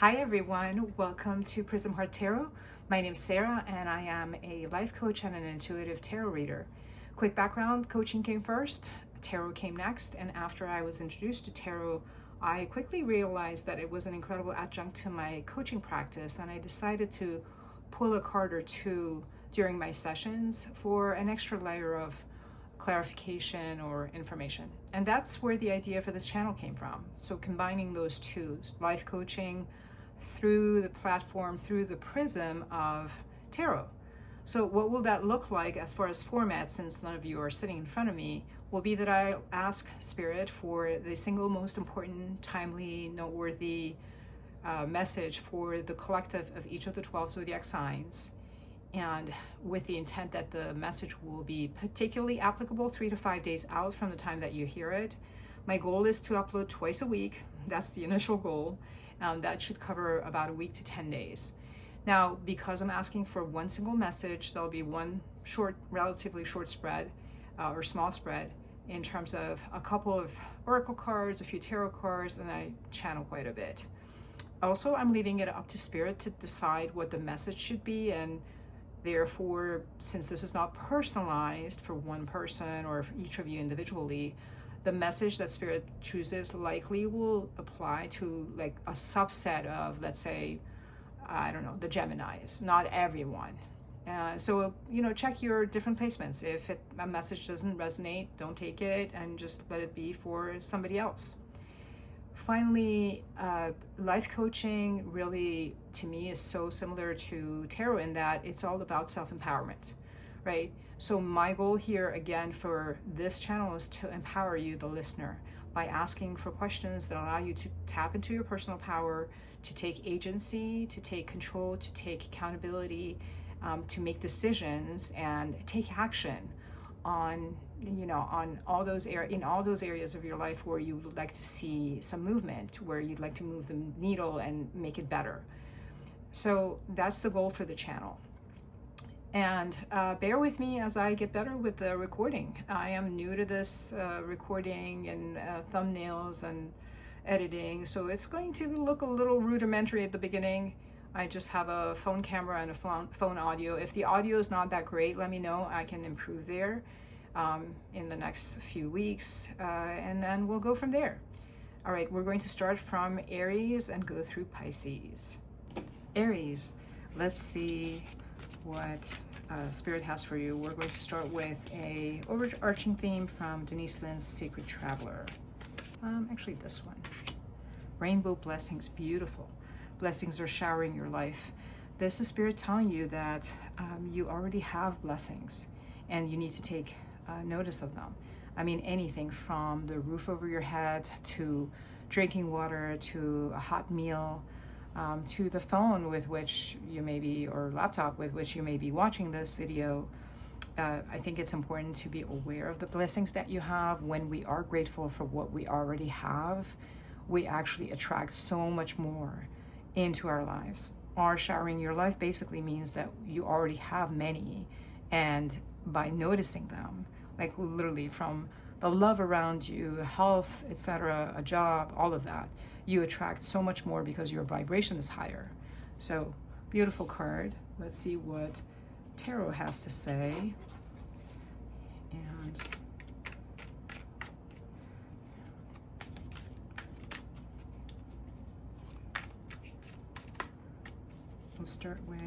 Hi everyone, welcome to Prism Heart Tarot. My name is Sarah and I am a life coach and an intuitive tarot reader. Quick background, coaching came first, tarot came next, and after I was introduced to tarot, I quickly realized that it was an incredible adjunct to my coaching practice, and I decided to pull a card or two during my sessions for an extra layer of clarification or information. And that's where the idea for this channel came from. So combining those two, life coaching through the platform, through the prism of tarot. So what will that look like as far as format, since none of you are sitting in front of me, will be that I ask Spirit for the single most important, timely, noteworthy message for the collective of each of the 12 zodiac signs, and with the intent that the message will be particularly applicable 3 to 5 days out from the time that you hear it. My goal is to upload twice a week. That's the initial goal. That should cover about a week to 10 days. Now, because I'm asking for one single message, there'll be one short, relatively short spread or small spread in terms of a couple of oracle cards, a few tarot cards, and I channel quite a bit. Also, I'm leaving it up to Spirit to decide what the message should be, and therefore, since this is not personalized for one person or for each of you individually, the message that Spirit chooses likely will apply to like a subset of, let's say, I don't know, the Geminis, not everyone. So, check your different placements. If a message doesn't resonate, don't take it and just let it be for somebody else. Finally, life coaching really, to me, is so similar to tarot in that it's all about self-empowerment, right? So my goal here, again, for this channel is to empower you, the listener, by asking for questions that allow you to tap into your personal power, to take agency, to take control, to take accountability, to make decisions and take action on all those areas of your life where you would like to see some movement, where you'd like to move the needle and make it better. So that's the goal for the channel. And bear with me as I get better with the recording. I am new to this recording and thumbnails and editing, so it's going to look a little rudimentary at the beginning. I just have a phone camera and a phone audio. If the audio is not that great, let me know. I can improve there in the next few weeks, and then we'll go from there. All right, we're going to start from Aries and go through Pisces. Aries, let's see what Spirit has for you. We're going to start with a overarching theme from Denise Linn's Sacred Traveler. Actually, this one. Rainbow blessings, beautiful. Blessings are showering your life. This is Spirit telling you that you already have blessings and you need to take notice of them. I mean, anything from the roof over your head to drinking water to a hot meal, to the phone with which you may be, or laptop with which you may be watching this video. I think it's important to be aware of the blessings that you have. When we are grateful for what we already have, we actually attract so much more into our lives. Our showering your life basically means that you already have many, and by noticing them, like literally from the love around you, health, etc., a job, all of that, you attract so much more because your vibration is higher. So, beautiful card. Let's see what tarot has to say. And we'll start with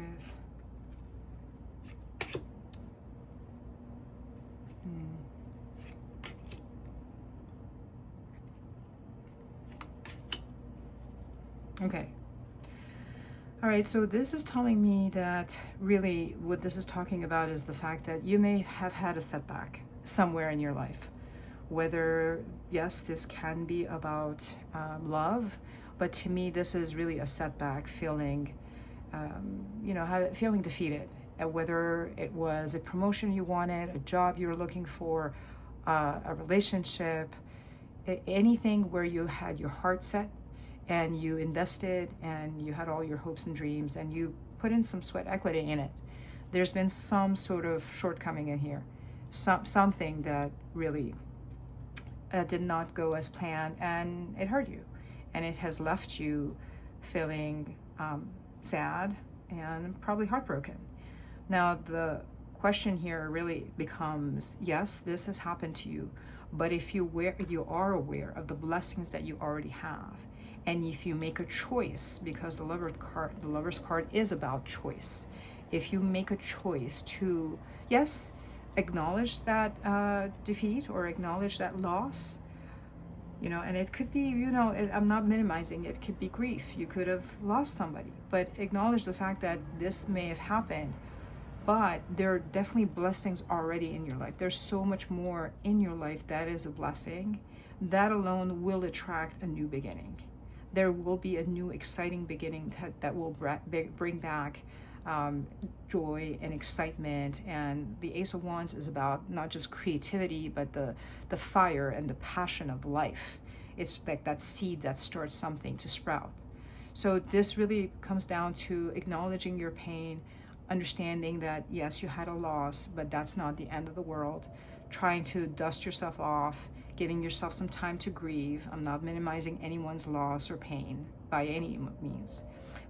okay. All right, so this is telling me that really what this is talking about is the fact that you may have had a setback somewhere in your life. Whether, yes, this can be about love, but to me, this is really a setback, feeling, feeling defeated. Whether it was a promotion you wanted, a job you were looking for, a relationship, anything where you had your heart set and you invested and you had all your hopes and dreams and you put in some sweat equity in it. There's been some sort of shortcoming in here, something that really did not go as planned, and it hurt you, and it has left you feeling sad and probably heartbroken. Now, the question here really becomes, yes, this has happened to you, but if you are aware of the blessings that you already have, and if you make a choice, because the Lover's card is about choice, if you make a choice to, yes, acknowledge that defeat or acknowledge that loss, you know, and it could be, you know, I'm not minimizing, it could be grief. You could have lost somebody, but acknowledge the fact that this may have happened, but there are definitely blessings already in your life. There's so much more in your life that is a blessing. That alone will attract a new beginning. There will be a new exciting beginning that will bring back joy and excitement. And the Ace of Wands is about not just creativity, but the fire and the passion of life. It's like that seed that starts something to sprout. So this really comes down to acknowledging your pain, understanding that yes, you had a loss, but that's not the end of the world. Trying to dust yourself off, giving yourself some time to grieve. I'm not minimizing anyone's loss or pain by any means,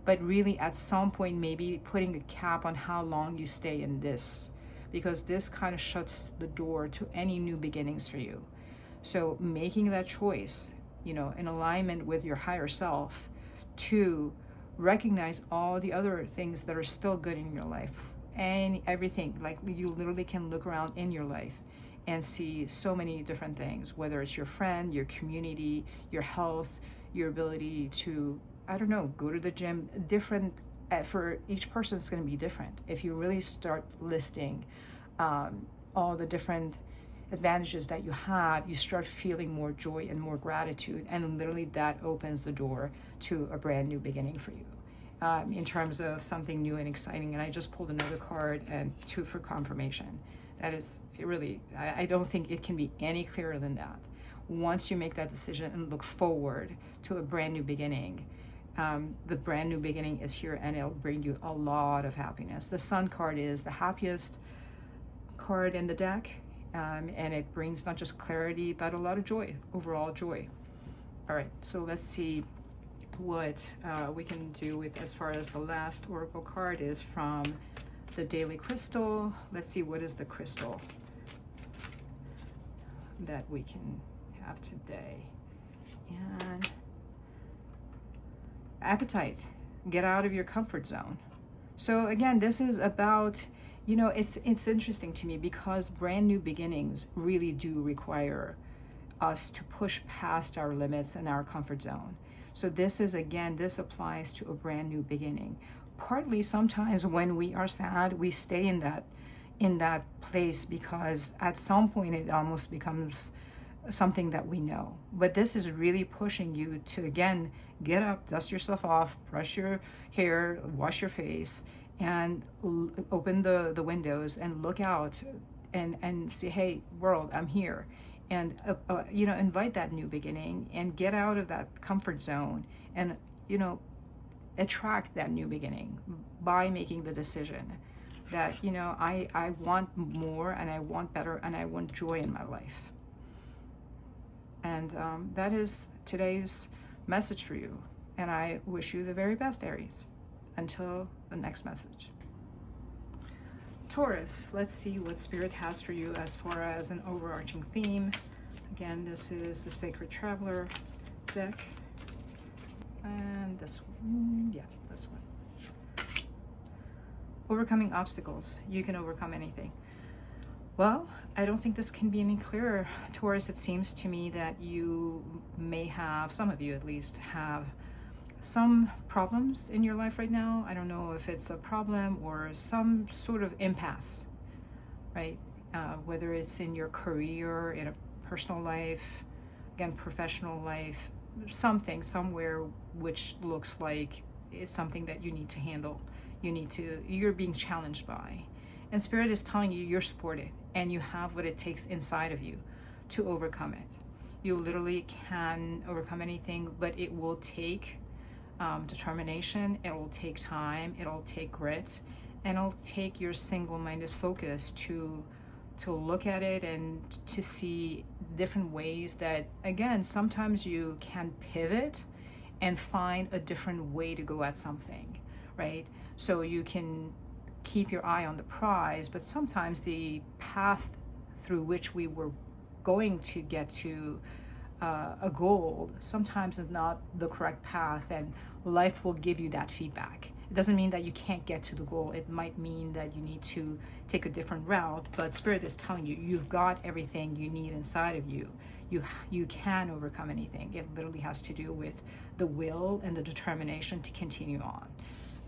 but really at some point maybe putting a cap on how long you stay in this, because this kind of shuts the door to any new beginnings for you. So making that choice, you know, in alignment with your higher self, to recognize all the other things that are still good in your life, and everything, like you literally can look around in your life and see so many different things, whether it's your friend, your community, your health, your ability to, I don't know, go to the gym. Different, for each person it's going to be different. If you really start listing all the different advantages that you have, you start feeling more joy and more gratitude, and literally that opens the door to a brand new beginning for you. In terms of something new and exciting. And I just pulled another card, and two for confirmation. That is, it really, I don't think it can be any clearer than that. Once you make that decision and look forward to a brand new beginning, the brand new beginning is here, and it'll bring you a lot of happiness. The Sun card is the happiest card in the deck, and it brings not just clarity, but a lot of joy, overall joy. All right, so let's see what we can do with as far as the last oracle card is from the daily crystal. Let's see, what is the crystal that we can have today? And appetite. Get out of your comfort zone. So again, this is about, you know, it's interesting to me because brand new beginnings really do require us to push past our limits and our comfort zone. So this is, again, this applies to a brand new beginning. Partly sometimes when we are sad, we stay in that place because at some point it almost becomes something that we know. But this is really pushing you to, again, get up, dust yourself off, brush your hair, wash your face, and open the windows and look out and say, hey, world, I'm here. And, you know, invite that new beginning and get out of that comfort zone and, you know, attract that new beginning by making the decision that, you know, I want more, and I want better, and I want joy in my life. And that is today's message for you. And I wish you the very best, Aries. Until the next message. Taurus, let's see what Spirit has for you as far as an overarching theme. Again, this is the Sacred Traveler deck. And this one, yeah, this one. Overcoming obstacles. You can overcome anything. Well, I don't think this can be any clearer, Taurus. It seems to me that you may have, some of you at least, have some problems in your life right now. I don't know if it's a problem or some sort of impasse, right? Whether it's in your career, in a personal life, again, professional life, something, somewhere which looks like it's something that you need to handle. You're being challenged by. And Spirit is telling you you're supported and you have what it takes inside of you to overcome it. You literally can overcome anything, but it will take determination, it will take time, it'll take grit, and it'll take your single-minded focus to look at it and to see different ways that, again, sometimes you can pivot and find a different way to go at something, right? So you can keep your eye on the prize, but sometimes the path through which we were going to get to a goal sometimes is not the correct path, and life will give you that feedback. It doesn't mean that you can't get to the goal. It might mean that you need to take a different route, but Spirit is telling you, you've got everything you need inside of you. You can overcome anything. It literally has to do with the will and the determination to continue on.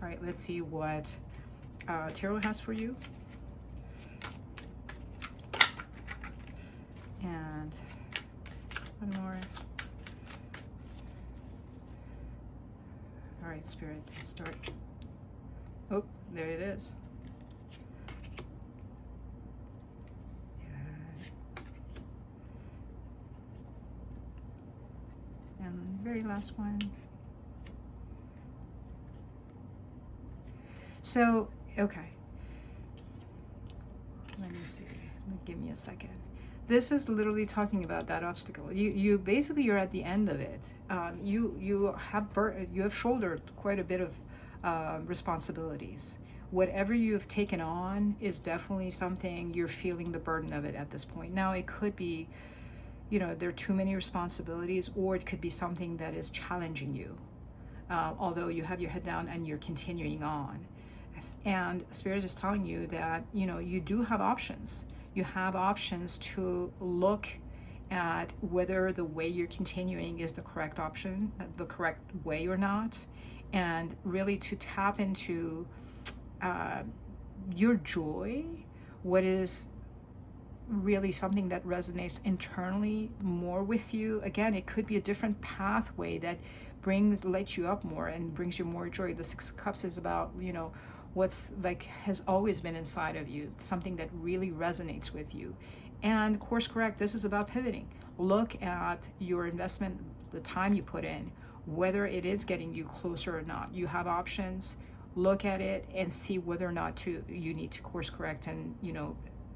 All right, let's see what Tarot has for you. And one more. All right, Spirit, let's start. Oh, there it is. And very last one. So, okay. Let me see. Give me a second. This is literally talking about that obstacle. You basically, you're at the end of it. You have shouldered quite a bit of responsibilities. Whatever you've taken on is definitely something you're feeling the burden of it at this point. Now, it could be, there are too many responsibilities, or it could be something that is challenging you. Although you have your head down and you're continuing on. And Spirit is telling you that, you do have options. You have options to look at whether the way you're continuing is the correct option, the correct way or not, and really to tap into your joy, what is really something that resonates internally more with you. Again, it could be a different pathway that lights you up more and brings you more joy. The Six of Cups is about, what's has always been inside of you, something that really resonates with you. And course correct, this is about pivoting. Look at your investment, the time you put in, whether it is getting you closer or not. You have options. Look at it and see whether or not you need to course correct and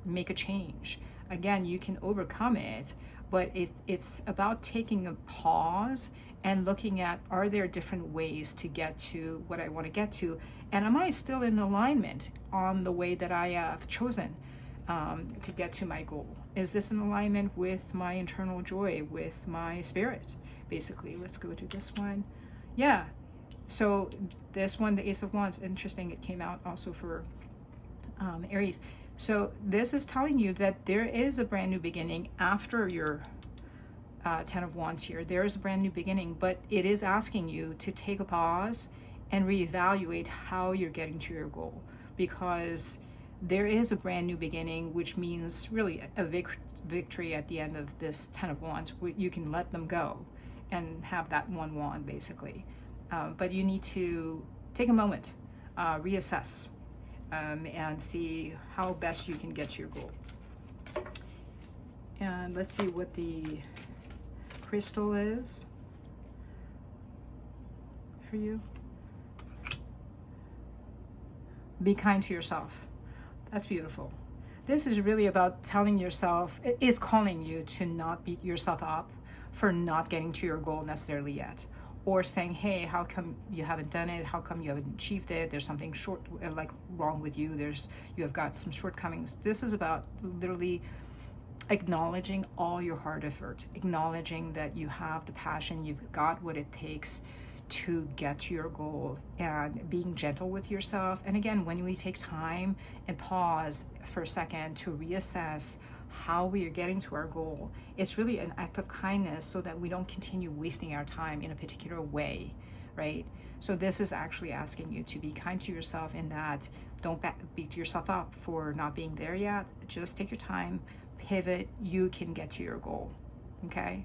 make a change. Again, you can overcome it, but it's about taking a pause and looking at, are there different ways to get to what I want to get to? And am I still in alignment on the way that I have chosen to get to my goal? Is this in alignment with my internal joy, with my spirit? Basically, let's go to this one. Yeah, so this one, the Ace of Wands, interesting. It came out also for Aries. So this is telling you that there is a brand new beginning after your Ten of Wands here. There is a brand new beginning, but it is asking you to take a pause and reevaluate how you're getting to your goal, because there is a brand new beginning, which means really a victory at the end of this Ten of Wands. You can let them go and have that one wand, basically. But you need to take a moment, reassess, and see how best you can get to your goal. And let's see what the crystal is for you. Be kind to yourself. That's beautiful. This is really about telling yourself, it is calling you to not beat yourself up for not getting to your goal necessarily yet, or saying, hey, how come you haven't done it? How come you haven't achieved it? There's something wrong with you. You have got some shortcomings. This is about literally acknowledging all your hard effort, acknowledging that you have the passion, you've got what it takes to get to your goal, and being gentle with yourself. And again, when we take time and pause for a second to reassess how we are getting to our goal, it's really an act of kindness so that we don't continue wasting our time in a particular way, right? So this is actually asking you to be kind to yourself in that don't beat yourself up for not being there yet. Just take your time, pivot, you can get to your goal, okay?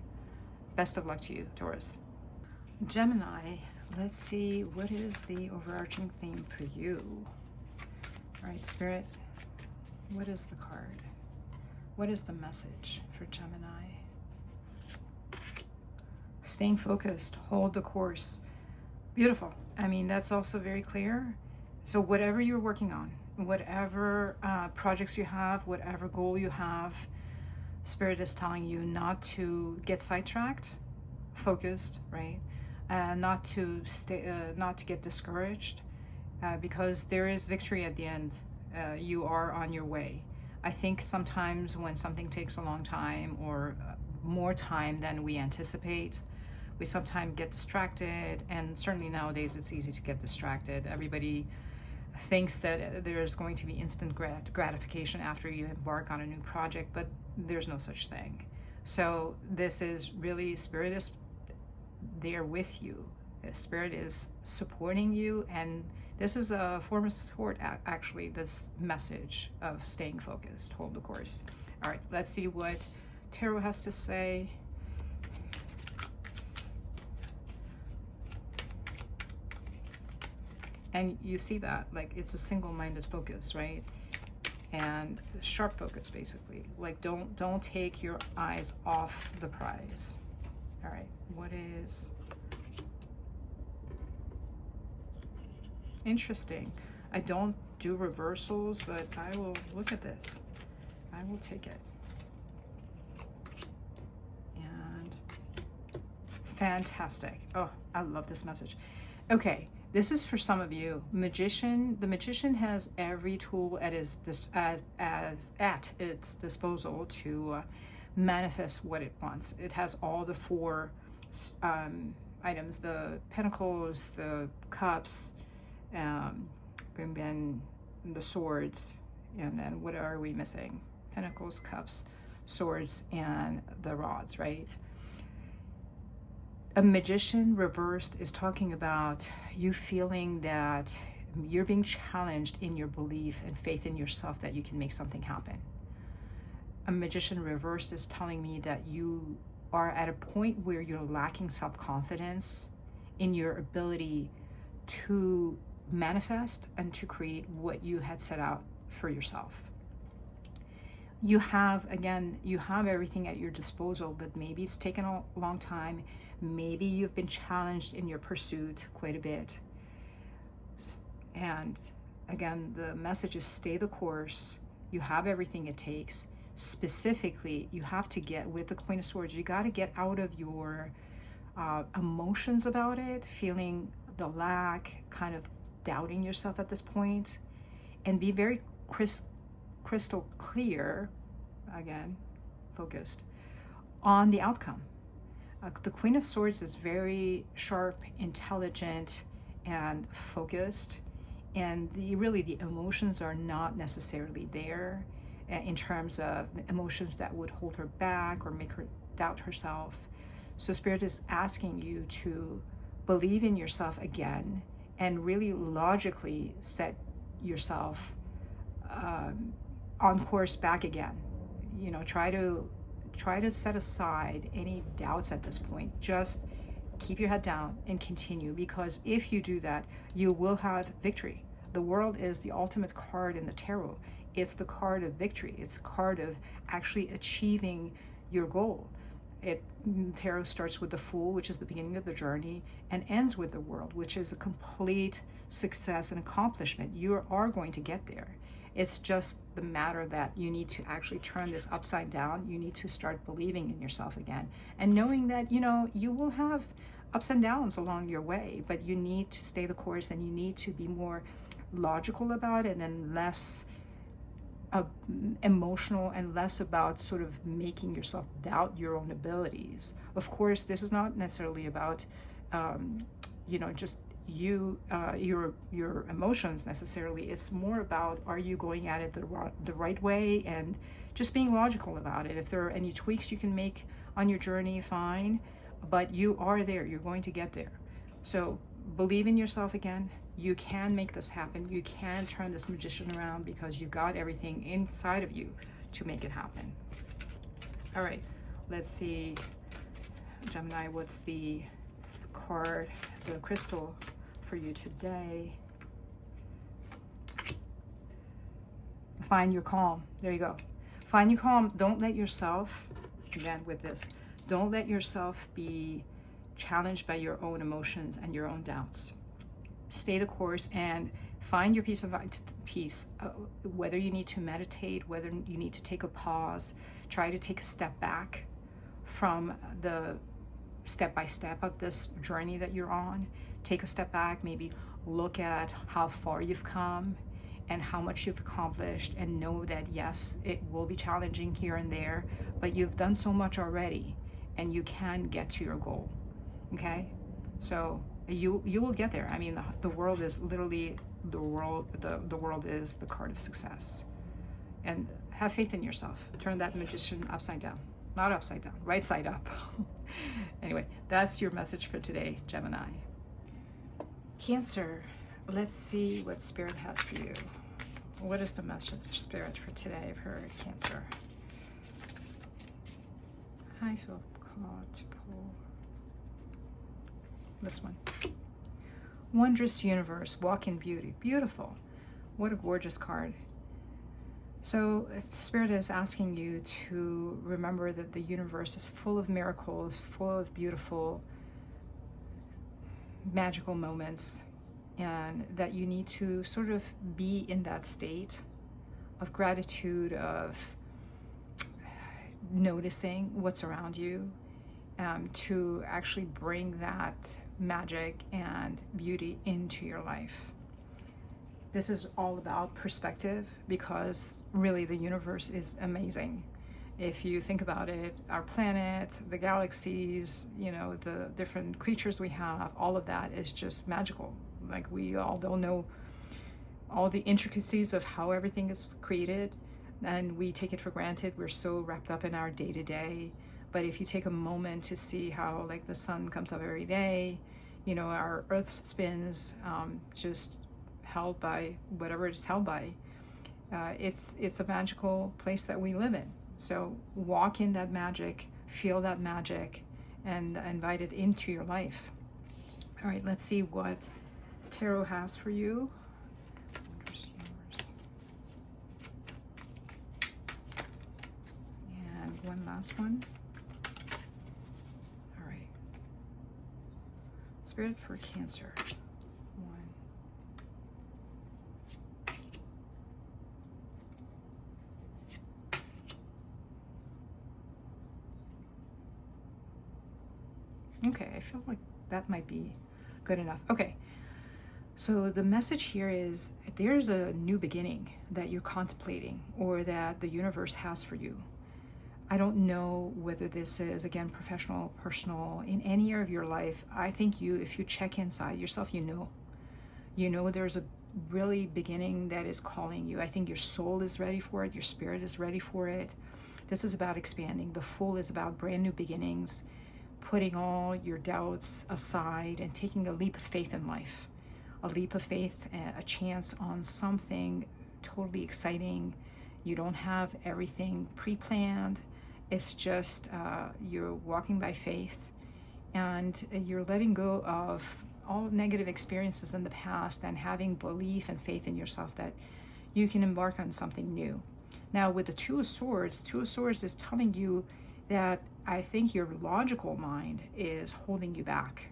Best of luck to you, Taurus. Gemini, let's see, what is the overarching theme for you? All right, Spirit, what is the card? What is the message for Gemini? Staying focused, hold the course. Beautiful. I mean, that's also very clear. So whatever you're working on, whatever projects you have, whatever goal you have, Spirit is telling you not to get sidetracked, focused, right? and not to get discouraged, because there is victory at the end. You are on your way. I think sometimes when something takes a long time, or more time than we anticipate, we sometimes get distracted, and certainly nowadays it's easy to get distracted. Everybody thinks that there's going to be instant gratification after you embark on a new project, but there's no such thing. So this is really, Spirit is there with you. Spirit is supporting you, and this is a form of support, actually, this message of staying focused. Hold the course. All right, let's see what Tarot has to say. And you see that, like, it's a single-minded focus, right? And sharp focus, basically. Like, don't take your eyes off the prize. All right, what is... Interesting. I don't do reversals, but I will look at this. I will take it. And fantastic. Oh, I love this message. Okay, this is for some of you. Magician. The magician has every tool at its disposal to manifest what it wants. It has all the four items: the pentacles, the cups, and then the swords, and then what are we missing? Pentacles, cups, swords, and the rods, right? A magician reversed is talking about you feeling that you're being challenged in your belief and faith in yourself that you can make something happen. A magician reversed is telling me that you are at a point where you're lacking self-confidence in your ability to manifest and to create what you had set out for yourself. You have everything at your disposal, but maybe it's taken a long time. Maybe you've been challenged in your pursuit quite a bit. And again, the message is stay the course. You have everything it takes. Specifically, you have to get, with the Queen of Swords, you got to get out of your emotions about it, feeling the lack, kind of doubting yourself at this point, and be very crystal clear, again, focused on the outcome. The Queen of Swords is very sharp, intelligent, and focused, and the emotions are not necessarily there in terms of emotions that would hold her back or make her doubt herself. So Spirit is asking you to believe in yourself again and really logically set yourself on course back again. You know, try to set aside any doubts at this point. Just keep your head down and continue, because if you do that, you will have victory. The World is the ultimate card in the tarot. It's the card of victory. It's a card of actually achieving your goal. Tarot starts with the Fool, which is the beginning of the journey, and ends with the World, which is a complete success and accomplishment. You are going to get there. It's just the matter that you need to actually turn this upside down. You need to start believing in yourself again, and knowing that, you know, you will have ups and downs along your way, but you need to stay the course, and you need to be more logical about it and less emotional, and less about sort of making yourself doubt your own abilities. Of course, this is not necessarily about just your emotions necessarily. It's more about, are you going at it the right way, and just being logical about it. If there are any tweaks you can make on your journey, fine, but you are there. You're going to get there. So believe in yourself again. You can make this happen. You can turn this magician around, because you've got everything inside of you to make it happen. All right, let's see, Gemini, what's the card, the crystal for you today? Find your calm. There you go. Find your calm. Don't let yourself, again with this, don't let yourself be challenged by your own emotions and your own doubts. Stay the course and find your peace. Whether you need to meditate, whether you need to take a pause, try to take a step back from the step by step of this journey that you're on. Take a step back, maybe look at how far you've come and how much you've accomplished, and know that yes, it will be challenging here and there, but you've done so much already and you can get to your goal. Okay, so you will get there. I mean, the world is literally the world is the card of success. And have faith in yourself. Turn that magician upside down. Not upside down, right side up. Anyway, that's your message for today, Gemini. Cancer, let's see what Spirit has for you. What is the message of Spirit for today for Cancer? I feel called to pull this one. Wondrous universe, walk in beauty. Beautiful. What a gorgeous card. So Spirit is asking you to remember that the universe is full of miracles, full of beautiful, magical moments, and that you need to sort of be in that state of gratitude, of noticing what's around you, to actually bring that magic and beauty into your life. This is all about perspective, because really the universe is amazing. If you think about it, our planet, the galaxies, you know, the different creatures we have, all of that is just magical. Like, we all don't know all the intricacies of how everything is created, and we take it for granted. We're so wrapped up in our day-to-day. But if you take a moment to see how, like, the sun comes up every day, you know, our earth spins, just held by whatever it's held by. It's a magical place that we live in. So walk in that magic, feel that magic, and invite it into your life. All right, let's see what Tarot has for you. And one last one. All right. Spirit for Cancer. Okay, I feel like that might be good enough. Okay, so the message here is there's a new beginning that you're contemplating, or that the universe has for you. I don't know whether this is, again, professional, personal, in any area of your life. I think if you check inside yourself, you know there's a really beginning that is calling you. I think your soul is ready for it. Your spirit is ready for it. This is about expanding. The Fool is about brand new beginnings, putting all your doubts aside and taking a leap of faith in life. A leap of faith, a chance on something totally exciting. You don't have everything pre-planned. It's just you're walking by faith, and you're letting go of all negative experiences in the past and having belief and faith in yourself that you can embark on something new. Now, with the Two of Swords is telling you that I think your logical mind is holding you back.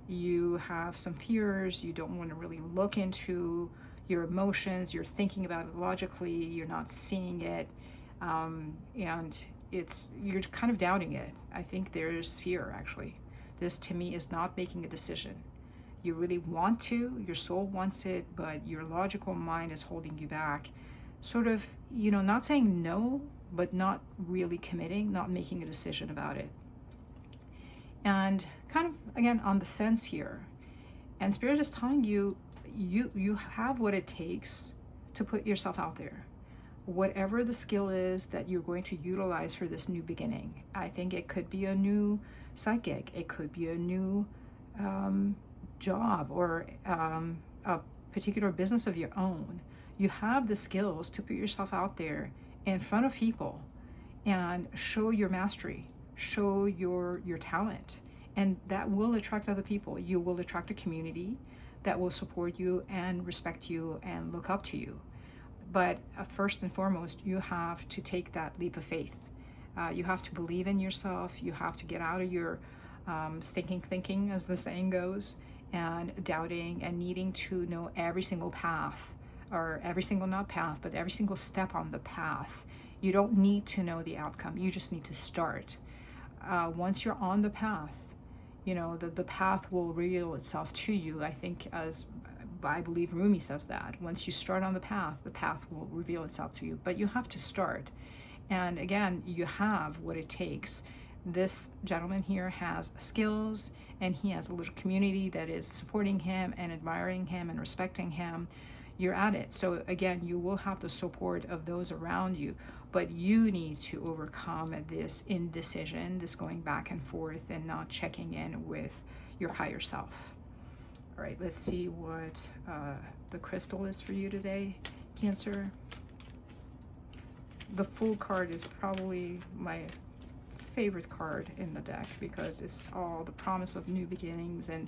You have some fears. You don't want to really look into your emotions. You're thinking about it logically. You're not seeing it. And you're kind of doubting it. I think there's fear, actually. This, to me, is not making a decision. You really want to, your soul wants it, but your logical mind is holding you back. Sort of, not saying no, but not really committing, not making a decision about it. And kind of, again, on the fence here. And Spirit is telling you, you have what it takes to put yourself out there. Whatever the skill is that you're going to utilize for this new beginning. I think it could be a new side gig. It could be a new job, or a particular business of your own. You have the skills to put yourself out there in front of people and show your mastery, show your talent, and that will attract other people. You will attract a community that will support you and respect you and look up to you. But first and foremost, you have to take that leap of faith. You have to believe in yourself. You have to get out of your stinking thinking, as the saying goes, and doubting and needing to know every single path, or every single, not path, but every single step on the path. You don't need to know the outcome. You just need to start. Once you're on the path, you know, the path will reveal itself to you. I think, as I believe Rumi says, that once you start on the path will reveal itself to you, but you have to start. And again, you have what it takes. This gentleman here has skills, and he has a little community that is supporting him and admiring him and respecting him. You're at it. So again, you will have the support of those around you, but you need to overcome this indecision, this going back and forth and not checking in with your higher self. All right, let's see what the crystal is for you today, Cancer. The Fool card is probably my favorite card in the deck, because it's all the promise of new beginnings and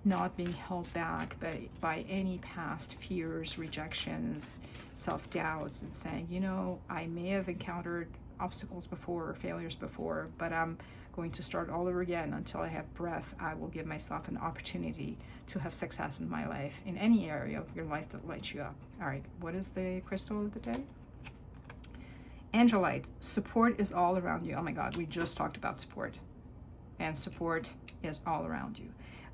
not being held back by any past fears, rejections, self-doubts, and saying, you know, I may have encountered obstacles before or failures before, but I'm going to start all over again. Until I have breath, I will give myself an opportunity to have success in my life, in any area of your life that lights you up. All right, what is the crystal of the day? Angelite. Support is all around you. Oh my God, we just talked about support. And support is all around you.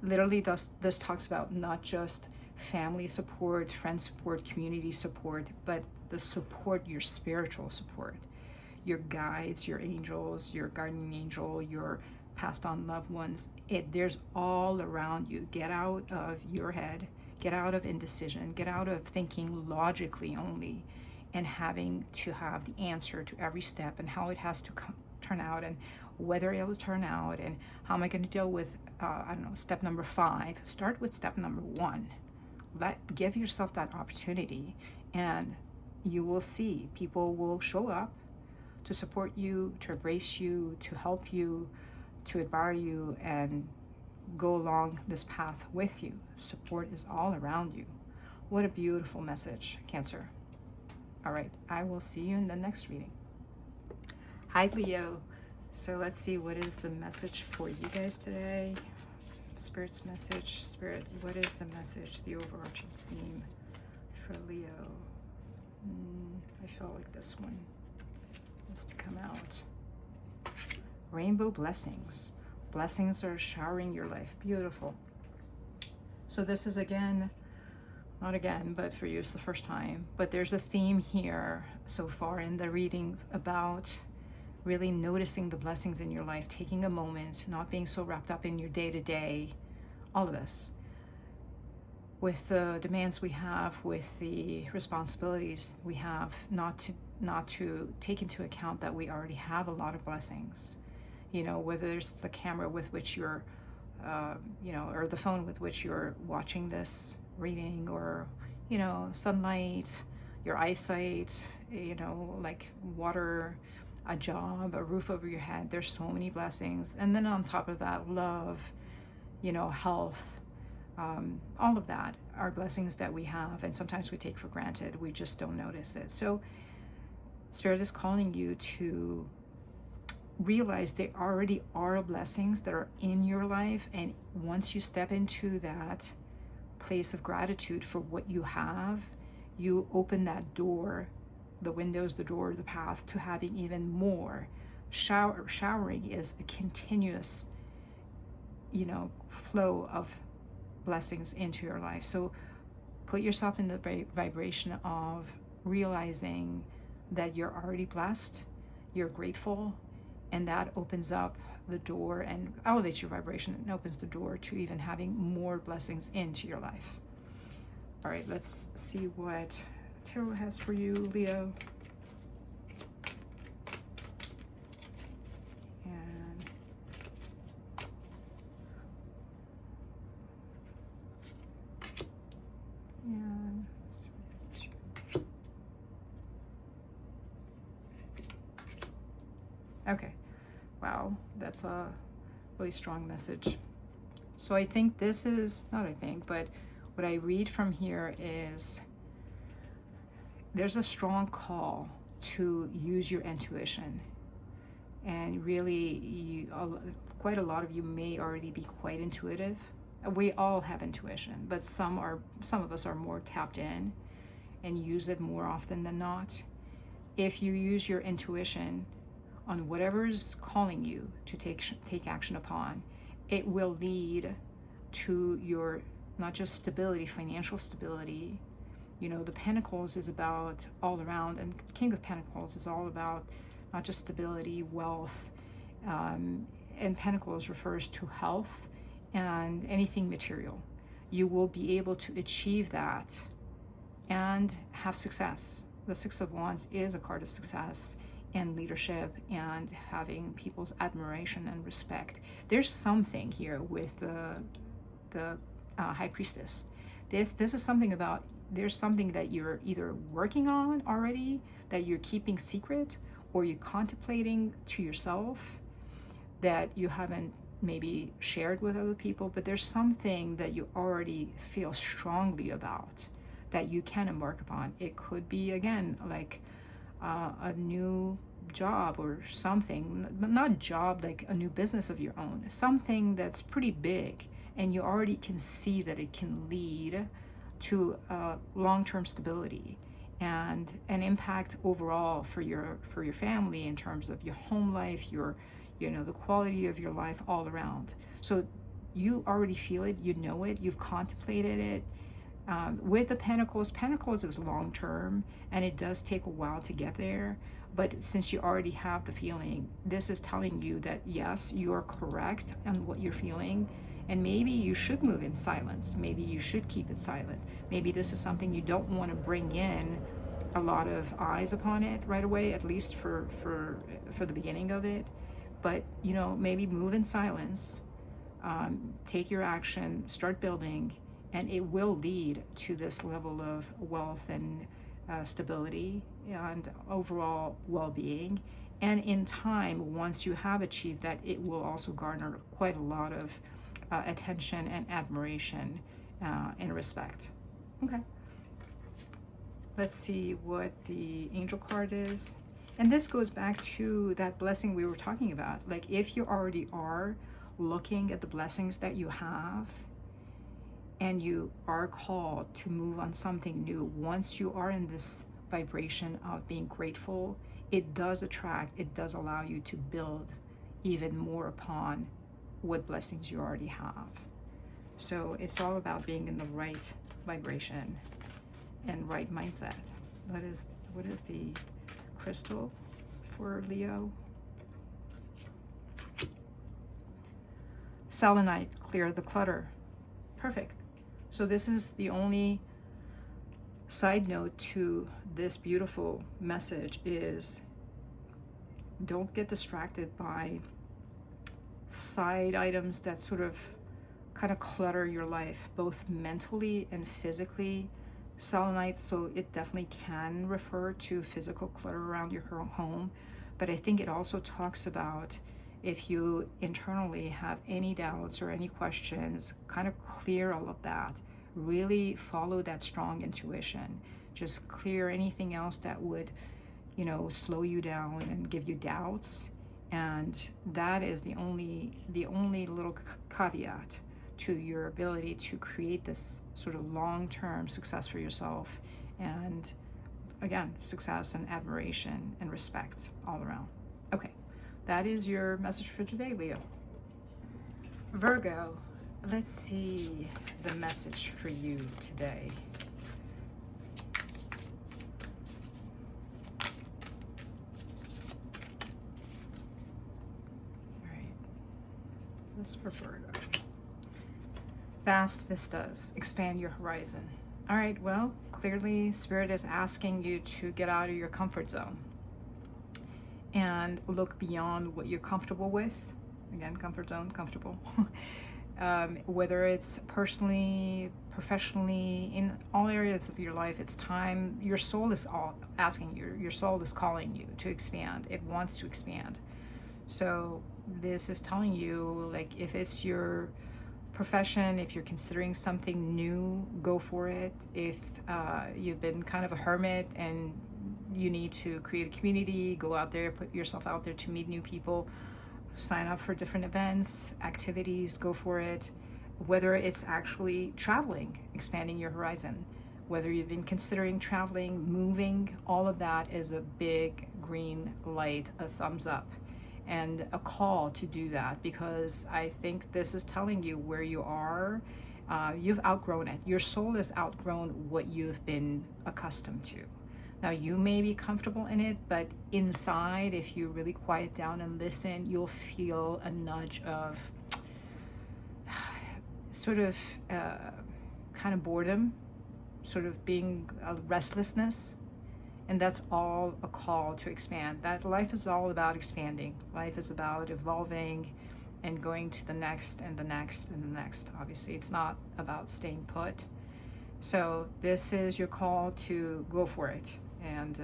Literally, this talks about not just family support, friend support, community support, but the support, your spiritual support, your guides, your angels, your guardian angel, your passed on loved ones. There's all around you. Get out of your head, get out of indecision, get out of thinking logically only, and having to have the answer to every step and how it has to turn out, and whether it will turn out, and how am I going to deal with, I don't know, step number 5. Start with step number 1. Give yourself that opportunity, and you will see people will show up to support you, to embrace you, to help you, to admire you, and go along this path with you. Support is all around you. What a beautiful message, Cancer. All right, I will see you in the next reading. Hi, Leo. So let's see, what is the message for you guys today? Spirit's message. Spirit, what is the message, the overarching theme for Leo? I felt like this one needs to come out. Rainbow blessings. Blessings are showering your life. Beautiful. So this is not again, but for you it's the first time. But there's a theme here so far in the readings about really noticing the blessings in your life, taking a moment, not being so wrapped up in your day-to-day, all of us, with the demands we have, with the responsibilities we have, not to take into account that we already have a lot of blessings. You know, whether it's the camera with which you're, or the phone with which you're watching this reading, or, you know, sunlight, your eyesight, you know, like water, a job, a roof over your head. There's so many blessings. And then on top of that, love, you know, health, all of that are blessings that we have, and sometimes we take for granted. We just don't notice it. So Spirit is calling you to realize there already are blessings that are in your life, and once you step into that place of gratitude for what you have, you open that door, the windows, the door, the path to having even more. Showering is a continuous, you know, flow of blessings into your life. So put yourself in the vibration of realizing that you're already blessed, you're grateful, and that opens up the door and elevates your vibration and opens the door to even having more blessings into your life. All right, let's see what Tarot has for you, Leo. Okay, wow, that's a really strong message. So I think this is, not I think, but what I read from here is there's a strong call to use your intuition. And really, quite a lot of you may already be quite intuitive. We all have intuition, but some of us are more tapped in and use it more often than not. If you use your intuition on whatever is calling you to take action upon, it will lead to your not just stability, financial stability. You know, the Pentacles is about all around, and King of Pentacles is all about not just stability, wealth, and Pentacles refers to health and anything material. You will be able to achieve that and have success. The Six of Wands is a card of success and leadership and having people's admiration and respect. There's something here with the High Priestess. This is something about, there's something that you're either working on already that you're keeping secret, or you're contemplating to yourself that you haven't maybe shared with other people, but there's something that you already feel strongly about that you can embark upon. It could be, again, like a new job or something, but not job, like a new business of your own, something that's pretty big, and you already can see that it can lead to long-term stability and an impact overall for your family in terms of your home life, your, you know, the quality of your life all around. So you already feel it, you know it, you've contemplated it. With the Pentacles, Pentacles is long-term, and it does take a while to get there. But since you already have the feeling, this is telling you that yes, you are correct on what you're feeling, and maybe you should move in silence. Maybe you should keep it silent. Maybe this is something you don't want to bring in a lot of eyes upon it right away, at least for the beginning of it. But, you know, maybe move in silence, take your action, start building, and it will lead to this level of wealth and stability and overall well-being. And in time, once you have achieved that, it will also garner quite a lot of attention and admiration and respect. Okay. Let's see what the angel card is. And this goes back to that blessing we were talking about. Like, if you already are looking at the blessings that you have, and you are called to move on something new, once you are in this vibration of being grateful, it does attract, it does allow you to build even more upon what blessings you already have. So it's all about being in the right vibration and right mindset. What is the crystal for Leo? Selenite, clear the clutter. Perfect. So this is the only side note to this beautiful message is don't get distracted by side items that sort of kind of clutter your life, both mentally and physically. Selenite, so it definitely can refer to physical clutter around your home, but I think it also talks about if you internally have any doubts or any questions, kind of clear all of that. Really follow that strong intuition. Just clear anything else that would, you know, slow you down and give you doubts. And that is the only little caveat to your ability to create this sort of long-term success for yourself. And again, success and admiration and respect all around. Okay, that is your message for today, Leo. Virgo, let's see the message for you today. All right, this for Virgo. Vast vistas, expand your horizon. All right, well, clearly Spirit is asking you to get out of your comfort zone and look beyond what you're comfortable with. Again, comfort zone, comfortable. Whether it's personally, professionally, in all areas of your life, it's time. Your soul is all asking you, your soul is calling you to expand. It wants to expand. So this is telling you, like, if it's your profession, if you're considering something new, go for it. If you've been kind of a hermit and you need to create a community, go out there, put yourself out there to meet new people, sign up for different events, activities, go for it. Whether it's actually traveling, expanding your horizon, whether you've been considering traveling, moving, all of that is a big green light, a thumbs up. and a call to do that, because I think this is telling you where you are. You've outgrown it. Your soul has outgrown what you've been accustomed to. Now, you may be comfortable in it, but inside, if you really quiet down and listen, you'll feel a nudge of sort of kind of boredom, sort of being a restlessness. And that's all a call to expand. That life is all about expanding. Life is about evolving and going to the next and the next and the next. Obviously, it's not about staying put. So this is your call to go for it. And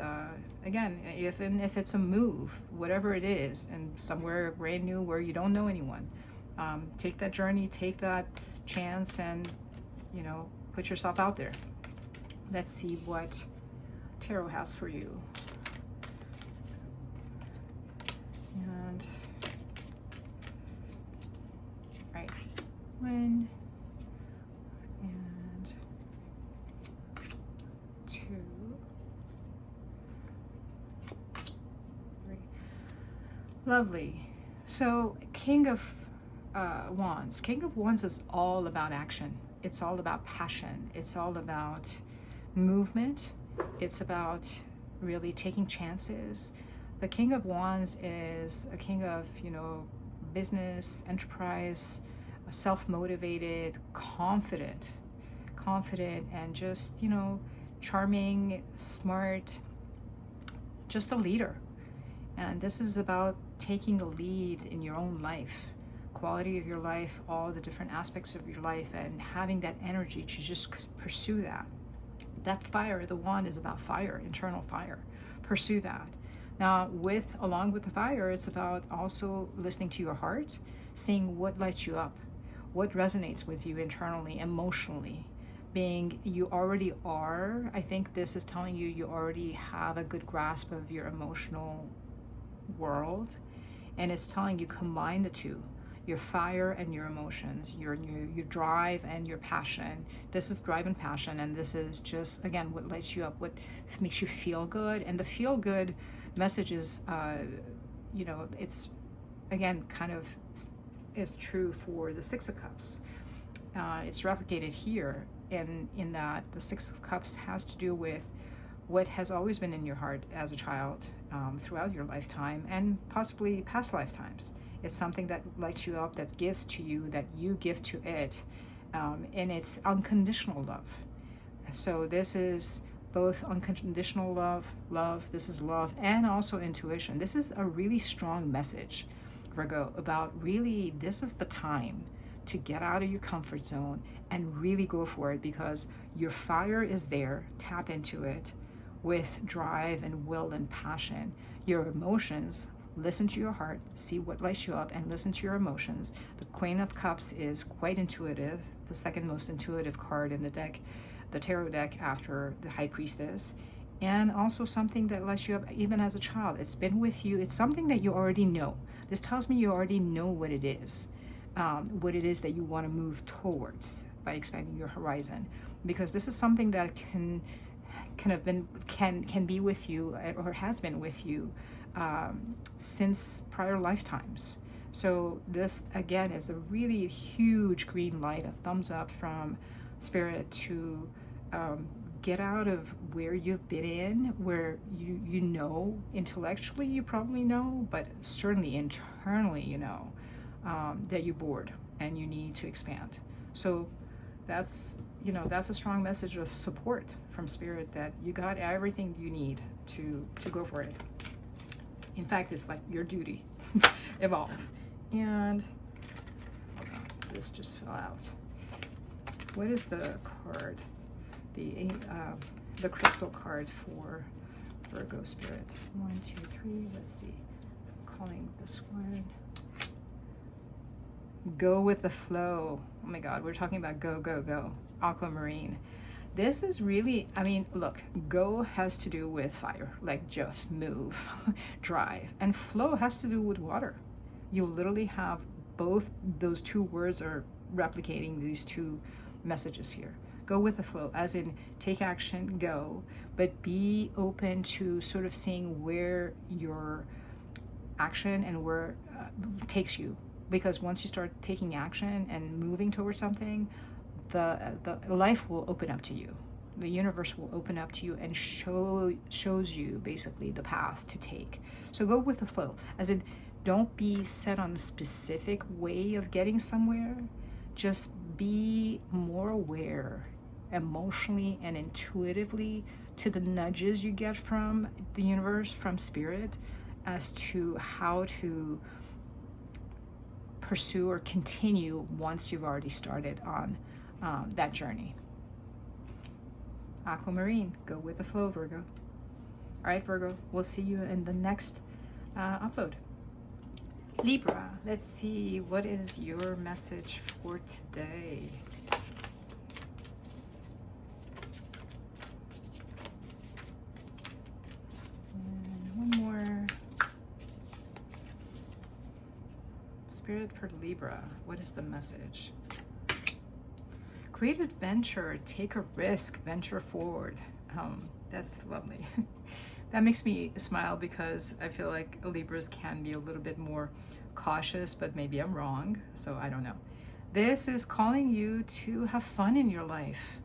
again, if it's a move, whatever it is, and somewhere brand new where you don't know anyone, take that journey, take that chance, and put yourself out there. Let's see what Tarot has for you. And right, 1 and 2, 3. Lovely. So King of Wands. King of Wands is all about action. It's all about passion. It's all about movement. It's about really taking chances. The King of Wands is a king of, business, enterprise, self-motivated, confident, and just, charming, smart, just a leader. And this is about taking a lead in your own life, quality of your life, all the different aspects of your life, and having that energy to just pursue that. That fire, the wand is about fire, internal fire. Pursue that. Now, along with the fire, it's about also listening to your heart, seeing what lights you up, what resonates with you internally, emotionally. Being you already are, I think this is telling you you already have a good grasp of your emotional world, and it's telling you combine the two. Your fire and your emotions, your drive and your passion. This is drive and passion, and this is just, again, what lights you up, what makes you feel good. And the feel good message is, it's, again, kind of is true for the Six of Cups. It's replicated here in that the Six of Cups has to do with what has always been in your heart as a child, throughout your lifetime and possibly past lifetimes. It's something that lights you up, that gives to you, that you give to it, and it's unconditional love. So this is both unconditional love, this is love, and also intuition. This is a really strong message, Virgo, about really this is the time to get out of your comfort zone and really go for it, because your fire is there. Tap into it with drive and will and passion. Your emotions, listen to your heart, see what lights you up, and listen to your emotions. The Queen of Cups is quite intuitive, the second most intuitive card in the deck, the tarot deck, after the High Priestess, and also something that lights you up even as a child. It's been with you. It's something that you already know. This tells me you already know what it is that you want to move towards by expanding your horizon, because this is something that can be with you, or has been with you since prior lifetimes. So this again is a really huge green light, a thumbs up from Spirit to get out of where you've been in, where you know intellectually you probably know, but certainly internally you know that you're bored and you need to expand. So that's a strong message of support from Spirit, that you got everything you need to go for it. In fact, it's like your duty. Evolve. And hold on, this just fell out. What is the card? The crystal card for Virgo Spirit. 1, 2, 3. Let's see. I'm calling this one. Go with the flow. Oh my God, we're talking about go. Aquamarine. This is really, look, go has to do with fire, like just move, drive, and flow has to do with water. You literally have both those two words are replicating these two messages here. Go with the flow, as in take action, go, but be open to sort of seeing where your action and where it takes you. Because once you start taking action and moving towards something, the life will open up to you. The universe will open up to you and shows you basically the path to take. So go with the flow, as in, don't be set on a specific way of getting somewhere. Just be more aware emotionally and intuitively to the nudges you get from the universe, from spirit, as to how to pursue or continue once you've already started on that journey. Aquamarine, go with the flow, Virgo. All right, Virgo, we'll see you in the next upload. Libra, let's see, what is your message for today? And one more. Spirit for Libra, what is the message? Create adventure, take a risk, venture forward. That's lovely. That makes me smile because I feel like Libras can be a little bit more cautious, but maybe I'm wrong, so I don't know. This is calling you to have fun in your life.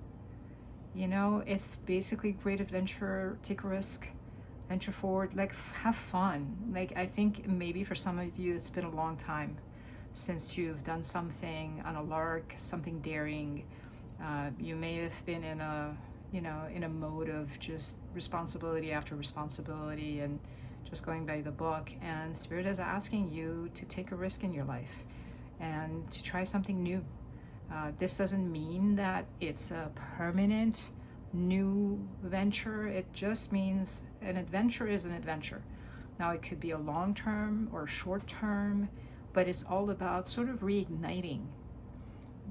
You know, it's basically great adventure, take a risk, venture forward, like have fun. Like, I think maybe for some of you, it's been a long time since you've done something on a lark, something daring. You may have been in a, you know, in a mode of just responsibility after responsibility and just going by the book. And Spirit is asking you to take a risk in your life and to try something new. This doesn't mean that it's a permanent new venture. It just means an adventure is an adventure. Now, it could be a long term or short term, but it's all about sort of reigniting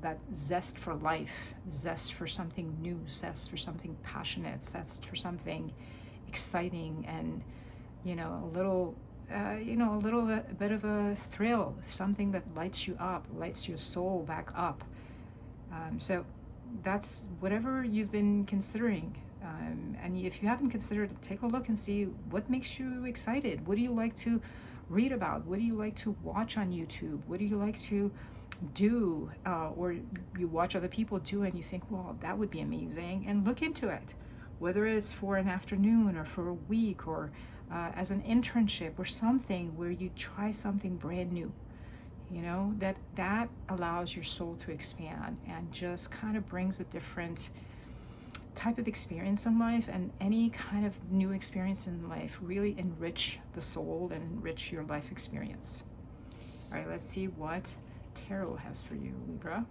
that zest for life, zest for something new, zest for something passionate, zest for something exciting, and a little bit of a thrill, something that lights you up, lights your soul back up. So that's whatever you've been considering. And if you haven't considered it, take a look and see what makes you excited. What do you like to read about? What do you like to watch on YouTube? What do you like to do? Or you watch other people do and you think, well, that would be amazing, and look into it. Whether it's for an afternoon or for a week or as an internship or something where you try something brand new. That allows your soul to expand and just kind of brings a different type of experience in life, and any kind of new experience in life really enrich the soul and enrich your life experience. All right, let's see what Tarot has for you, Libra.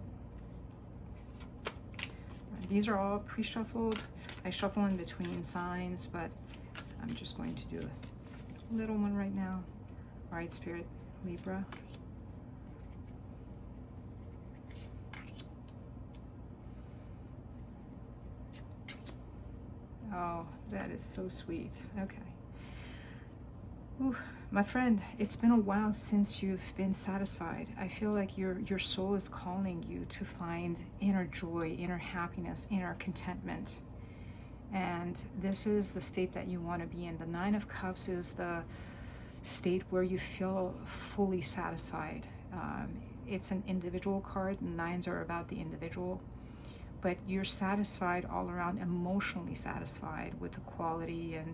These are all pre-shuffled. I shuffle in between signs, but I'm just going to do a little one right now. All right, Spirit, Libra. Oh, that is so sweet. Okay. Ooh, my friend, it's been a while since you've been satisfied. I feel like your soul is calling you to find inner joy, inner happiness, inner contentment. And this is the state that you want to be in. The Nine of Cups is the state where you feel fully satisfied. It's an individual card. Nines are about the individual. But you're satisfied all around, emotionally satisfied with the quality and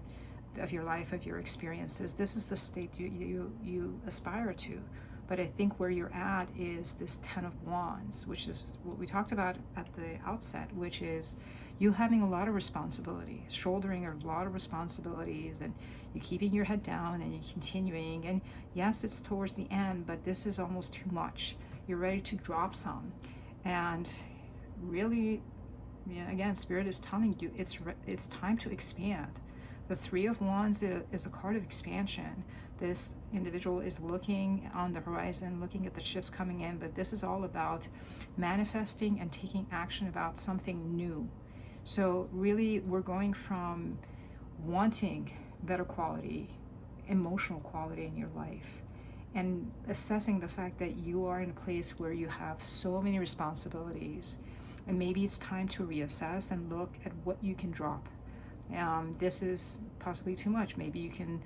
of your life, of your experiences. This is the state you aspire to. But I think where you're at is this Ten of Wands, which is what we talked about at the outset, which is you having a lot of responsibility, shouldering a lot of responsibilities, and you keeping your head down and you're continuing. And yes, it's towards the end, but this is almost too much. You're ready to drop some. And really, again, Spirit is telling you it's time to expand. The Three of Wands is a card of expansion. This individual is looking on the horizon, looking at the ships coming in, but this is all about manifesting and taking action about something new. So really, we're going from wanting better quality, emotional quality in your life, and assessing the fact that you are in a place where you have so many responsibilities. And maybe it's time to reassess and look at what you can drop. This is possibly too much. Maybe you can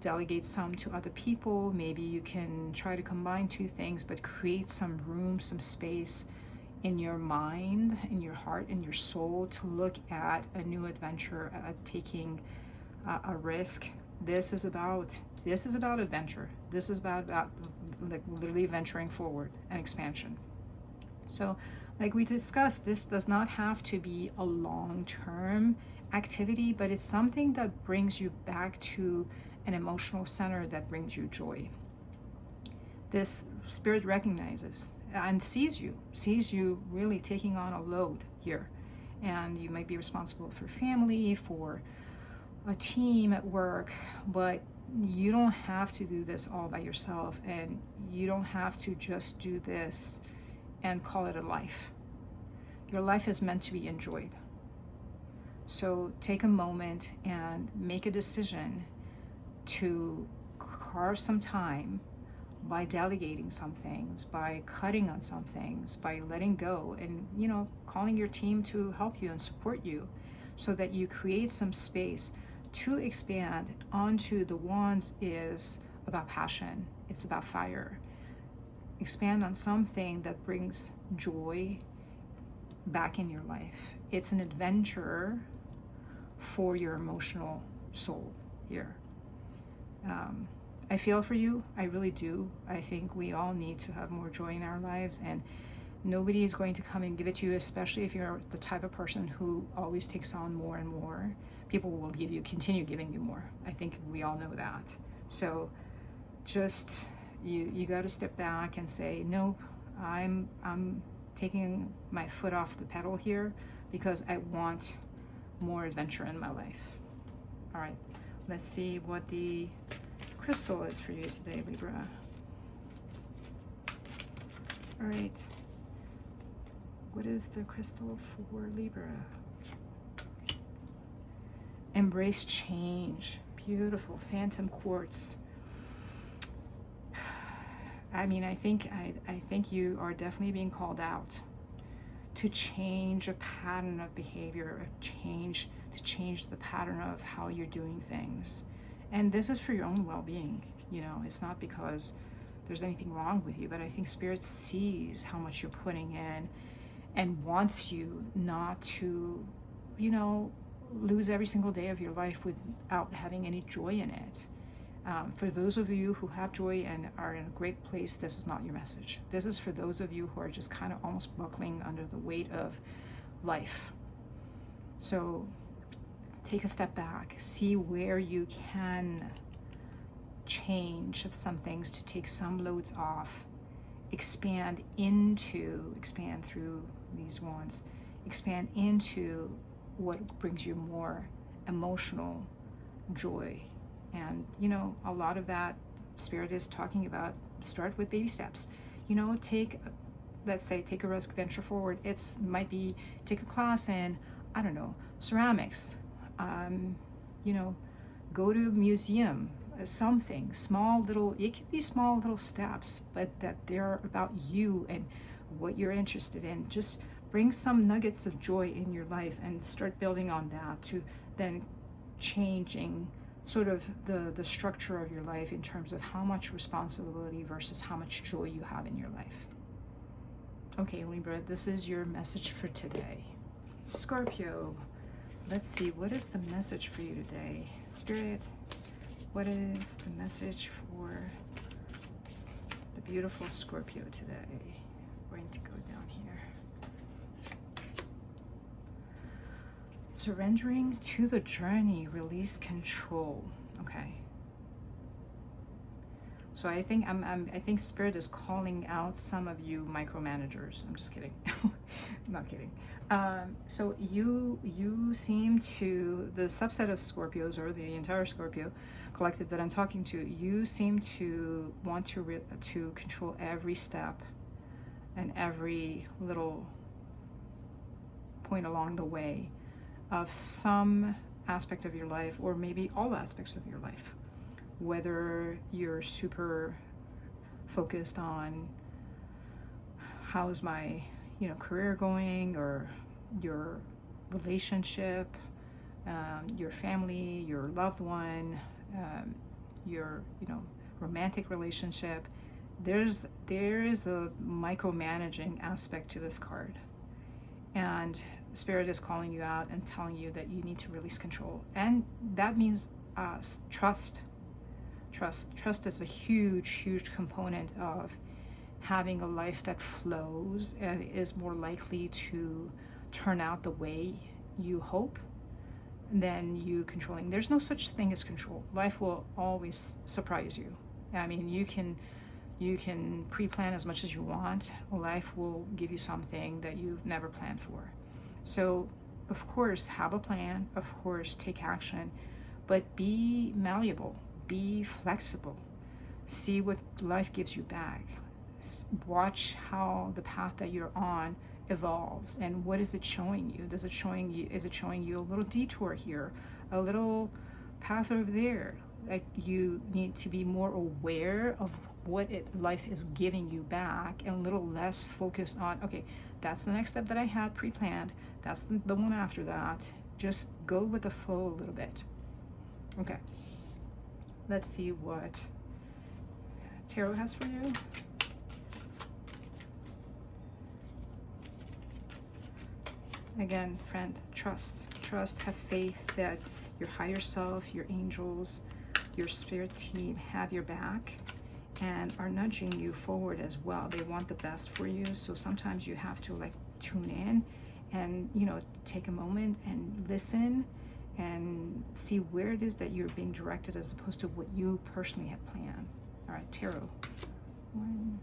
delegate some to other people. Maybe you can try to combine two things, but create some room, some space in your mind, in your heart, in your soul to look at a new adventure, at taking a risk. This is about adventure. This is about like literally venturing forward and expansion. So like we discussed, this does not have to be a long-term activity, but it's something that brings you back to an emotional center that brings you joy. This spirit recognizes and sees you really taking on a load here. And you might be responsible for family, for a team at work, but you don't have to do this all by yourself, and you don't have to just do this and call it a life. Your life is meant to be enjoyed. So take a moment and make a decision to carve some time by delegating some things, by cutting on some things, by letting go, and calling your team to help you and support you, so that you create some space to expand. Onto the wands is about passion. It's about fire. Expand on something that brings joy back in your life. It's an adventure for your emotional soul here. I feel for you. I really do. I think we all need to have more joy in our lives, and nobody is going to come and give it to you, especially if you're the type of person who always takes on more and more. People will continue giving you more. I think we all know that. So just you got to step back and say, nope, I'm taking my foot off the pedal here because I want more adventure in my life. All right, let's see what the crystal is for you today, Libra. All right, what is the crystal for Libra? Embrace change. Beautiful. Phantom quartz. I mean, I think you are definitely being called out to change a pattern of behavior, to change the pattern of how you're doing things. And this is for your own well-being. It's not because there's anything wrong with you, but I think Spirit sees how much you're putting in and wants you not to, lose every single day of your life without having any joy in it. For those of you who have joy and are in a great place, this is not your message. This is for those of you who are just kind of almost buckling under the weight of life. So take a step back, see where you can change some things to take some loads off, expand through these wands, expand into what brings you more emotional joy. And a lot of that Spirit is talking about, start with baby steps. Let's say take a risk, venture forward. Might be take a class in, I don't know, ceramics, go to a museum, something small little, it could be small little steps, but that they're about you and what you're interested in. Just bring some nuggets of joy in your life and start building on that to then changing sort of the structure of your life in terms of how much responsibility versus how much joy you have in your life. Okay, Libra, this is your message for today. Scorpio, let's see, what is the message for you today? Spirit, what is the message for the beautiful Scorpio today? I'm going to go down here. Surrendering to the journey, release control. Okay. So I think I think Spirit is calling out some of you micromanagers. I'm just kidding. Not kidding. So you seem to, the subset of Scorpios or the entire Scorpio collective that I'm talking to, you seem to want to control every step and every little point along the way of some aspect of your life, or maybe all aspects of your life. Whether you're super focused on how's my career going, or your relationship, your family, your loved one, your, romantic relationship. There is a micromanaging aspect to this card. And Spirit is calling you out and telling you that you need to release control. And that means trust. Trust is a huge component of having a life that flows and is more likely to turn out the way you hope than you controlling. There's no such thing as control. Life will always surprise you. I mean, you can pre-plan as much as you want. Life will give you something that you've never planned for. So, of course, have a plan. Of course, take action. But be malleable. Be flexible. See what life gives you back. Watch how the path that you're on evolves, and what is it showing you? Is it showing you a little detour here, a little path over there? Like, you need to be more aware of what life is giving you back, and a little less focused on, okay, that's the next step that I had pre-planned, that's the one after that. Just go with the flow a little bit. Okay, let's see what Tarot has for you. Again, friend, trust, have faith that your higher self, your angels, your spirit team have your back and are nudging you forward as well. They want the best for you. So sometimes you have to like tune in and, take a moment and listen and see where it is that you're being directed as opposed to what you personally had planned. All right, Tarot. One.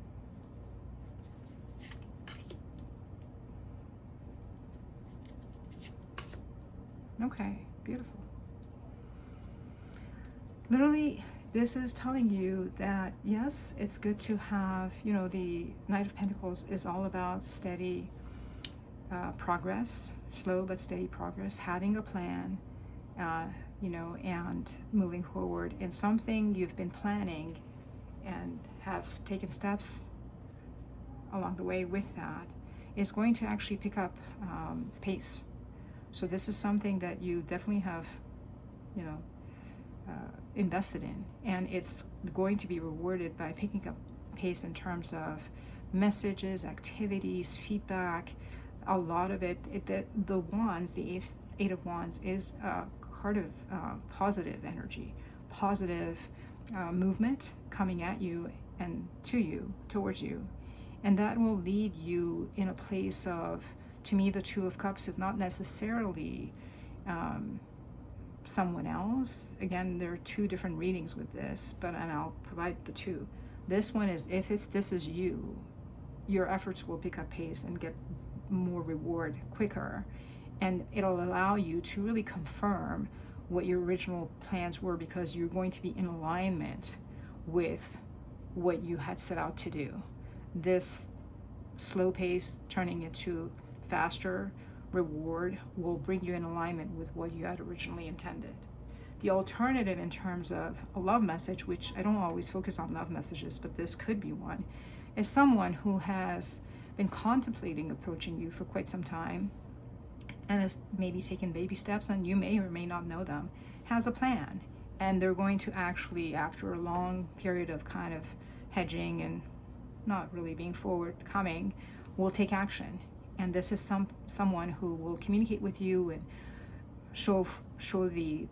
Okay, beautiful. Literally, this is telling you that, yes, it's good to have, the Knight of Pentacles is all about steady progress, slow but steady progress, having a plan, and moving forward. And something you've been planning and have taken steps along the way with that is going to actually pick up pace. So this is something that you definitely have, invested in, and it's going to be rewarded by picking up pace in terms of messages, activities, feedback. A lot of it, the wands, the Eight of Wands is a card of positive energy, positive movement coming at you and to you, towards you, and that will lead you in a place of, to me, the Two of Cups is not necessarily someone else. Again, there are two different readings with this, and I'll provide the two. This one is, if this is you, your efforts will pick up pace and get more reward quicker, and it'll allow you to really confirm what your original plans were, because you're going to be in alignment with what you had set out to do. This slow pace turning into faster reward will bring you in alignment with what you had originally intended. The alternative in terms of a love message, which I don't always focus on love messages, but this could be one, is someone who has been contemplating approaching you for quite some time and has maybe taken baby steps, and you may or may not know them, has a plan, and they're going to actually, after a long period of kind of hedging and not really being forwardcoming, will take action. And this is someone who will communicate with you and show the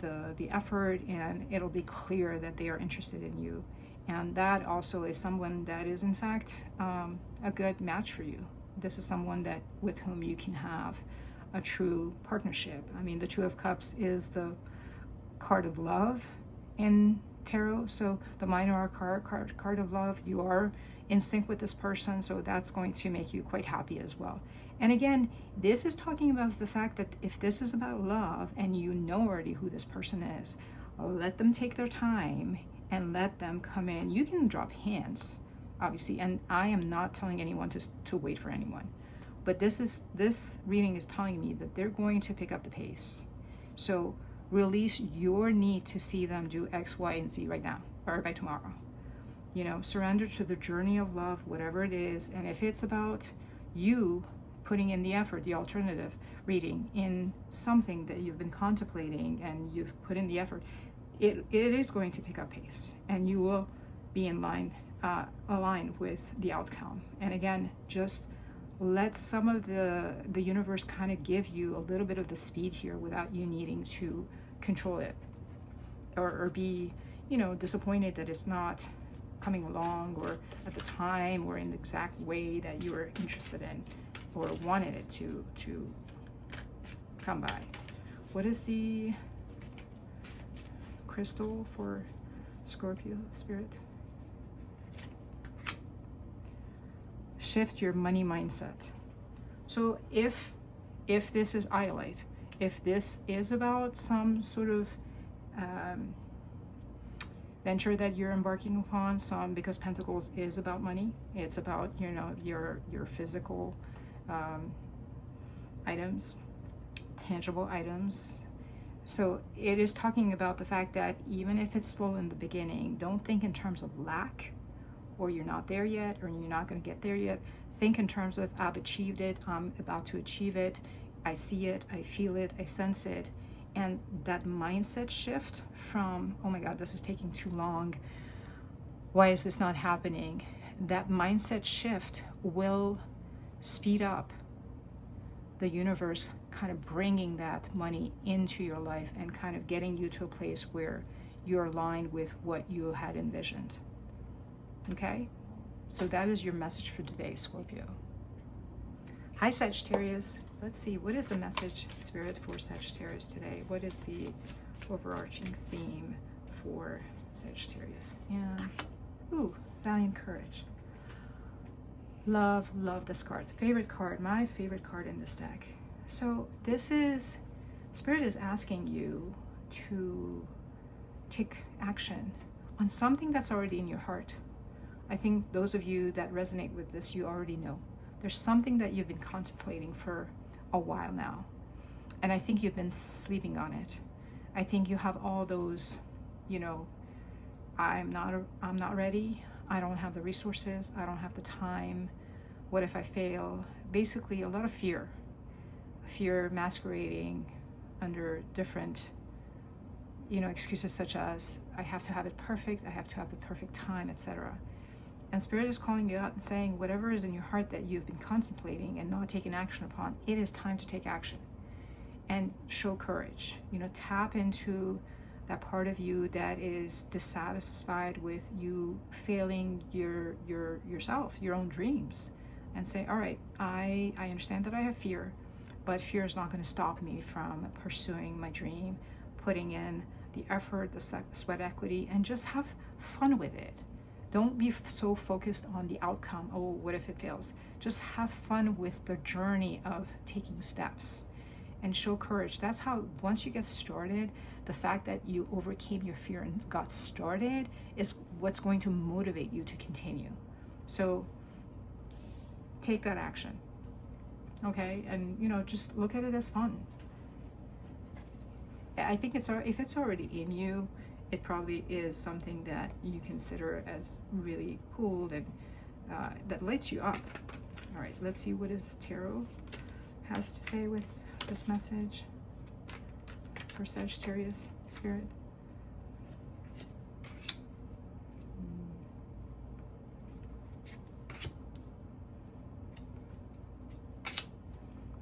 effort, and it'll be clear that they are interested in you. And that also is someone that is in fact a good match for you. This is someone with whom you can have a true partnership. I mean, the Two of Cups is the card of love in tarot, so the minor card of love. You are in sync with this person, so that's going to make you quite happy as well. And again, this is talking about the fact that if this is about love and you know already who this person is, let them take their time and let them come in. You can drop hints, obviously, and I am not telling anyone to wait for anyone, but this reading is telling me that they're going to pick up the pace. So release your need to see them do X, Y, and Z right now or by tomorrow. Surrender to the journey of love, whatever it is. And if it's about you putting in the effort, the alternative reading in something that you've been contemplating and you've put in the effort, it is going to pick up pace, and you will be in line, aligned with the outcome. And again, just let some of the universe kind of give you a little bit of the speed here without you needing to control it, or be, you know, disappointed that it's not coming along, or at the time, or in the exact way that you were interested in or wanted it to come by. What is the crystal for Scorpio spirit? Shift your money mindset. So if this is iolite, if this is about some sort of venture that you're embarking upon, because Pentacles is about money, it's about, you know, your physical items, tangible items. So it is talking about the fact that even if it's slow in the beginning, don't think in terms of lack, or you're not there yet, or you're not going to get there yet. Think in terms of, I've achieved it, I'm about to achieve it, I see it, I feel it, I sense it. And that mindset shift from, oh my God, this is taking too long, why is this not happening? That mindset shift will speed up the universe kind of bringing that money into your life and kind of getting you to a place where you're aligned with what you had envisioned. Okay? So that is your message for today, Scorpio. Hi, Sagittarius. Let's see, what is the message, Spirit, for Sagittarius today? What is the overarching theme for Sagittarius? And, ooh, Valiant Courage. Love this card. Favorite card, my favorite card in this deck. So this is, Spirit is asking you to take action on something that's already in your heart. I think those of you that resonate with this, you already know. There's something that you've been contemplating for a while now. And I think you've been sleeping on it. I think you have all those, you know, I'm not ready. I don't have the resources. I don't have the time. What if I fail? Basically, a lot of fear. Fear masquerading under different, you know, excuses such as, I have to have it perfect. I have to have the perfect time, etc. And Spirit is calling you out and saying, whatever is in your heart that you've been contemplating and not taking action upon, it is time to take action and show courage. You know, tap into that part of you that is dissatisfied with you failing yourself, your own dreams, and say, all right, I understand that I have fear, but fear is not going to stop me from pursuing my dream, putting in the effort, the sweat equity, and just have fun with it. Don't be so focused on the outcome. Oh, what if it fails? Just have fun with the journey of taking steps and show courage. That's how, once you get started, the fact that you overcame your fear and got started is what's going to motivate you to continue. So take that action, okay? And, you know, just look at it as fun. I think if it's already in you, it probably is something that you consider as really cool and that lights you up. All right, let's see what is Tarot has to say with this message for Sagittarius Spirit.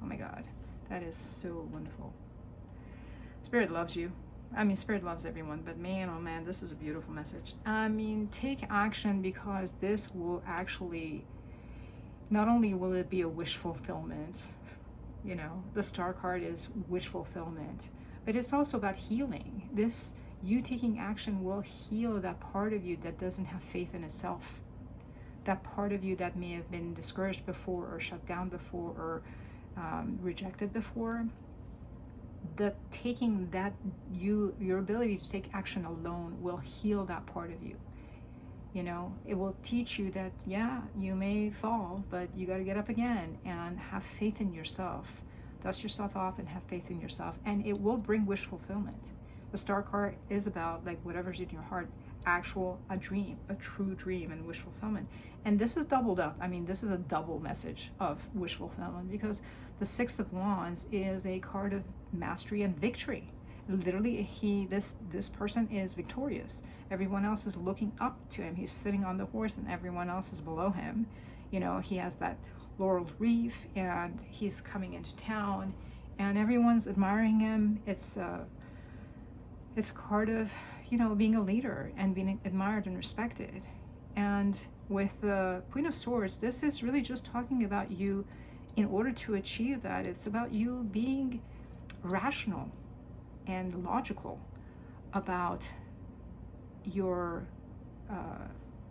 Oh my God, that is so wonderful. Spirit loves you. I mean, Spirit loves everyone, but man, oh man, this is a beautiful message. I mean, take action, because this will actually, not only will it be a wish fulfillment, you know, the Star card is wish fulfillment, but it's also about healing. This, you taking action will heal that part of you that doesn't have faith in itself. That part of you that may have been discouraged before, or shut down before, or rejected before. The taking that, your ability to take action alone will heal that part of you. You know, it will teach you that, yeah, you may fall, but you got to get up again and have faith in yourself. Dust yourself off and have faith in yourself, and it will bring wish fulfillment. The Star card is about, like, whatever's in your heart, a dream, a true dream, and wish fulfillment. And this is doubled up. I mean, this is a double message of wish fulfillment, because the Six of Wands is a card of mastery and victory. Literally, this person is victorious. Everyone else is looking up to him. He's sitting on the horse and everyone else is below him. You know, he has that laurel wreath and he's coming into town and everyone's admiring him. It's a part of, you know, being a leader and being admired and respected. And with the Queen of Swords, this is really just talking about you. In order to achieve that, it's about you being rational and logical about your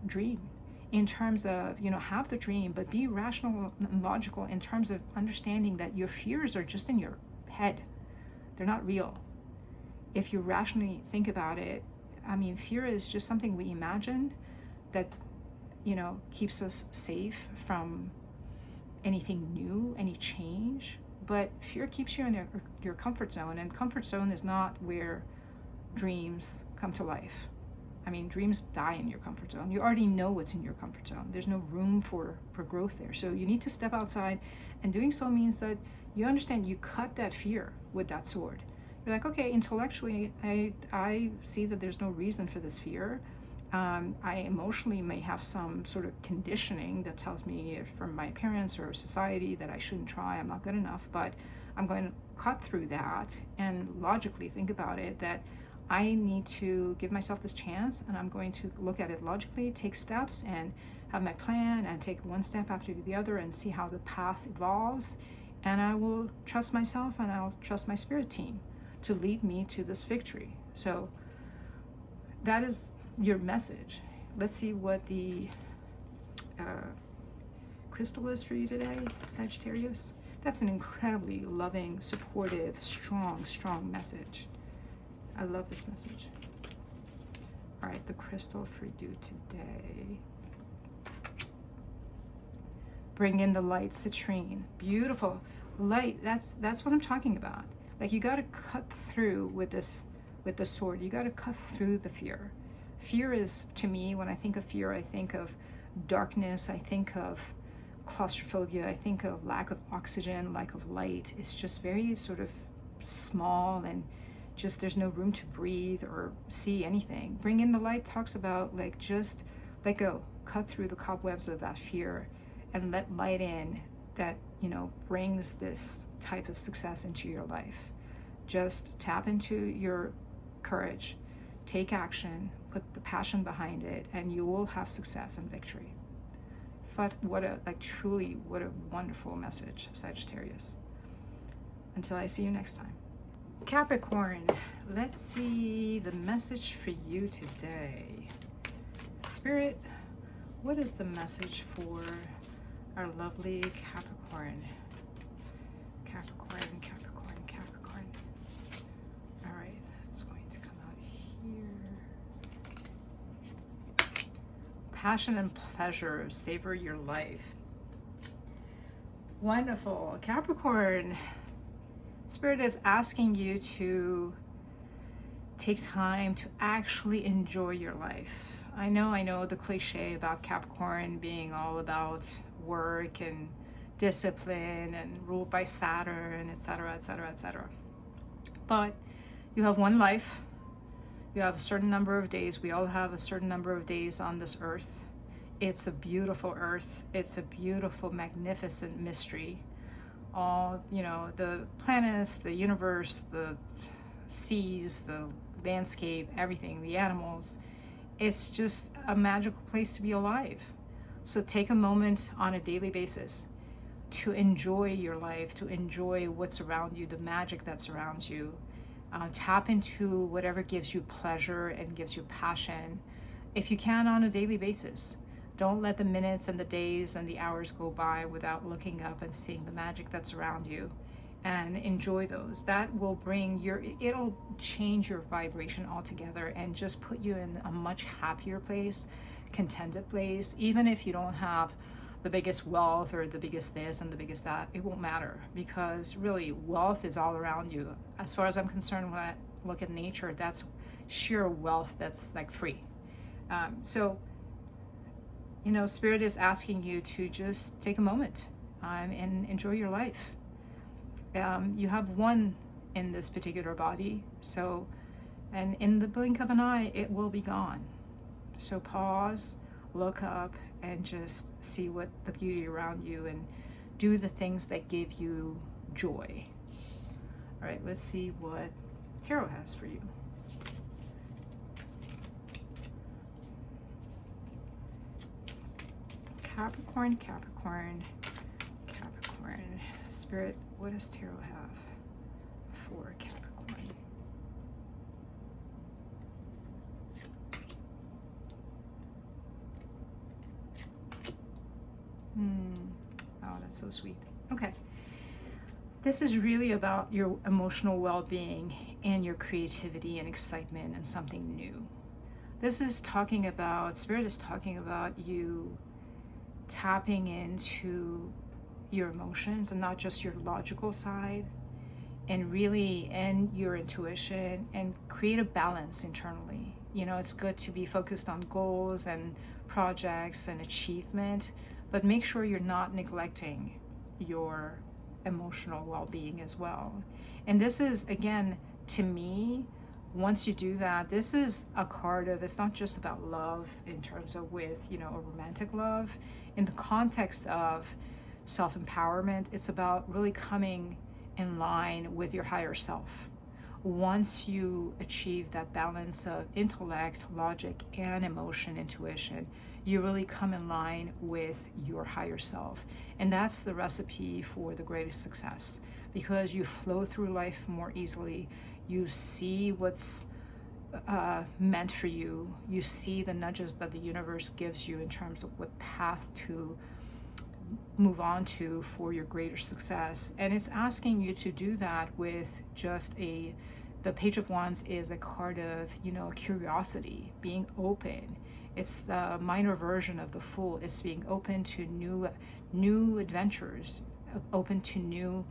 dream, in terms of, you know, have the dream, but be rational and logical in terms of understanding that your fears are just in your head. They're not real. If you rationally think about it, I mean, fear is just something we imagine that, you know, keeps us safe from anything new, any change. But fear keeps you in your comfort zone, and comfort zone is not where dreams come to life. I mean, dreams die in your comfort zone. You already know what's in your comfort zone. There's no room for growth there. So you need to step outside, and doing so means that you understand you cut that fear with that sword. You're like, okay, intellectually, I see that there's no reason for this fear. I emotionally may have some sort of conditioning that tells me from my parents or society that I shouldn't try, I'm not good enough, but I'm going to cut through that and logically think about it, that I need to give myself this chance, and I'm going to look at it logically, take steps and have my plan and take one step after the other and see how the path evolves. And I will trust myself and I'll trust my spirit team to lead me to this victory. So that is your message. Let's see what the crystal is for you today, Sagittarius. That's an incredibly loving, supportive, strong message. I love this message. All right, the crystal for you today. Bring in the light, citrine. Beautiful light. That's what I'm talking about. Like, you got to cut through with the sword. You got to cut through the fear. Fear is, to me, when I think of fear, I think of darkness, I think of claustrophobia, I think of lack of oxygen, lack of light. It's just very sort of small, and just there's no room to breathe or see anything. Bring in the light talks about, like, just let go, cut through the cobwebs of that fear and let light in that, you know, brings this type of success into your life. Just tap into your courage, take action, put the passion behind it, and you will have success and victory. But what a wonderful message, Sagittarius. Until I see you next time. Capricorn, let's see the message for you today. Spirit, what is the message for our lovely Capricorn? Capricorn. All right, it's going to come out here. Passion and pleasure, savor your life. Wonderful. Capricorn, Spirit is asking you to take time to actually enjoy your life. I know the cliche about Capricorn being all about work and discipline and ruled by Saturn, etc., etc., etc. But you have one life. You have a certain number of days. We all have a certain number of days on this earth. It's a beautiful earth. It's a beautiful, magnificent mystery. All, you know, the planets, the universe, the seas, the landscape, everything, the animals. It's just a magical place to be alive. So take a moment on a daily basis to enjoy your life, to enjoy what's around you, the magic that surrounds you. Tap into whatever gives you pleasure and gives you passion, if you can, on a daily basis. Don't let the minutes and the days and the hours go by without looking up and seeing the magic that's around you, and enjoy those. That will it'll change your vibration altogether and just put you in a much happier place, contented place. Even if you don't have the biggest wealth or the biggest this and the biggest that, it won't matter, because really wealth is all around you. As far as I'm concerned, when I look at nature, that's sheer wealth that's like free. So, you know, Spirit is asking you to just take a moment and enjoy your life. You have one in this particular body. So, and in the blink of an eye, it will be gone. So pause, look up, and just see what the beauty around you, and do the things that give you joy. All right, let's see what Tarot has for you. Capricorn, Capricorn, Capricorn. Spirit, what does Tarot have for Capricorn? Oh, that's so sweet. Okay. This is really about your emotional well-being and your creativity and excitement and something new. This is talking about, Spirit is talking about you tapping into your emotions and not just your logical side, and really in your intuition, and create a balance internally. You know, it's good to be focused on goals and projects and achievement, but make sure you're not neglecting your emotional well-being as well. And this is, again, to me, once you do that, this is a card of, it's not just about love in terms of with, you know, a romantic love. In the context of self-empowerment, it's about really coming in line with your higher self. Once you achieve that balance of intellect, logic, and emotion, intuition, you really come in line with your higher self. And that's the recipe for the greatest success, because you flow through life more easily. You see what's meant for you. You see the nudges that the universe gives you in terms of what path to move on to for your greater success. And it's asking you to do that with just the Page of Wands is a card of, you know, curiosity, being open. It's the minor version of the Fool. It's being open to new adventures, open to new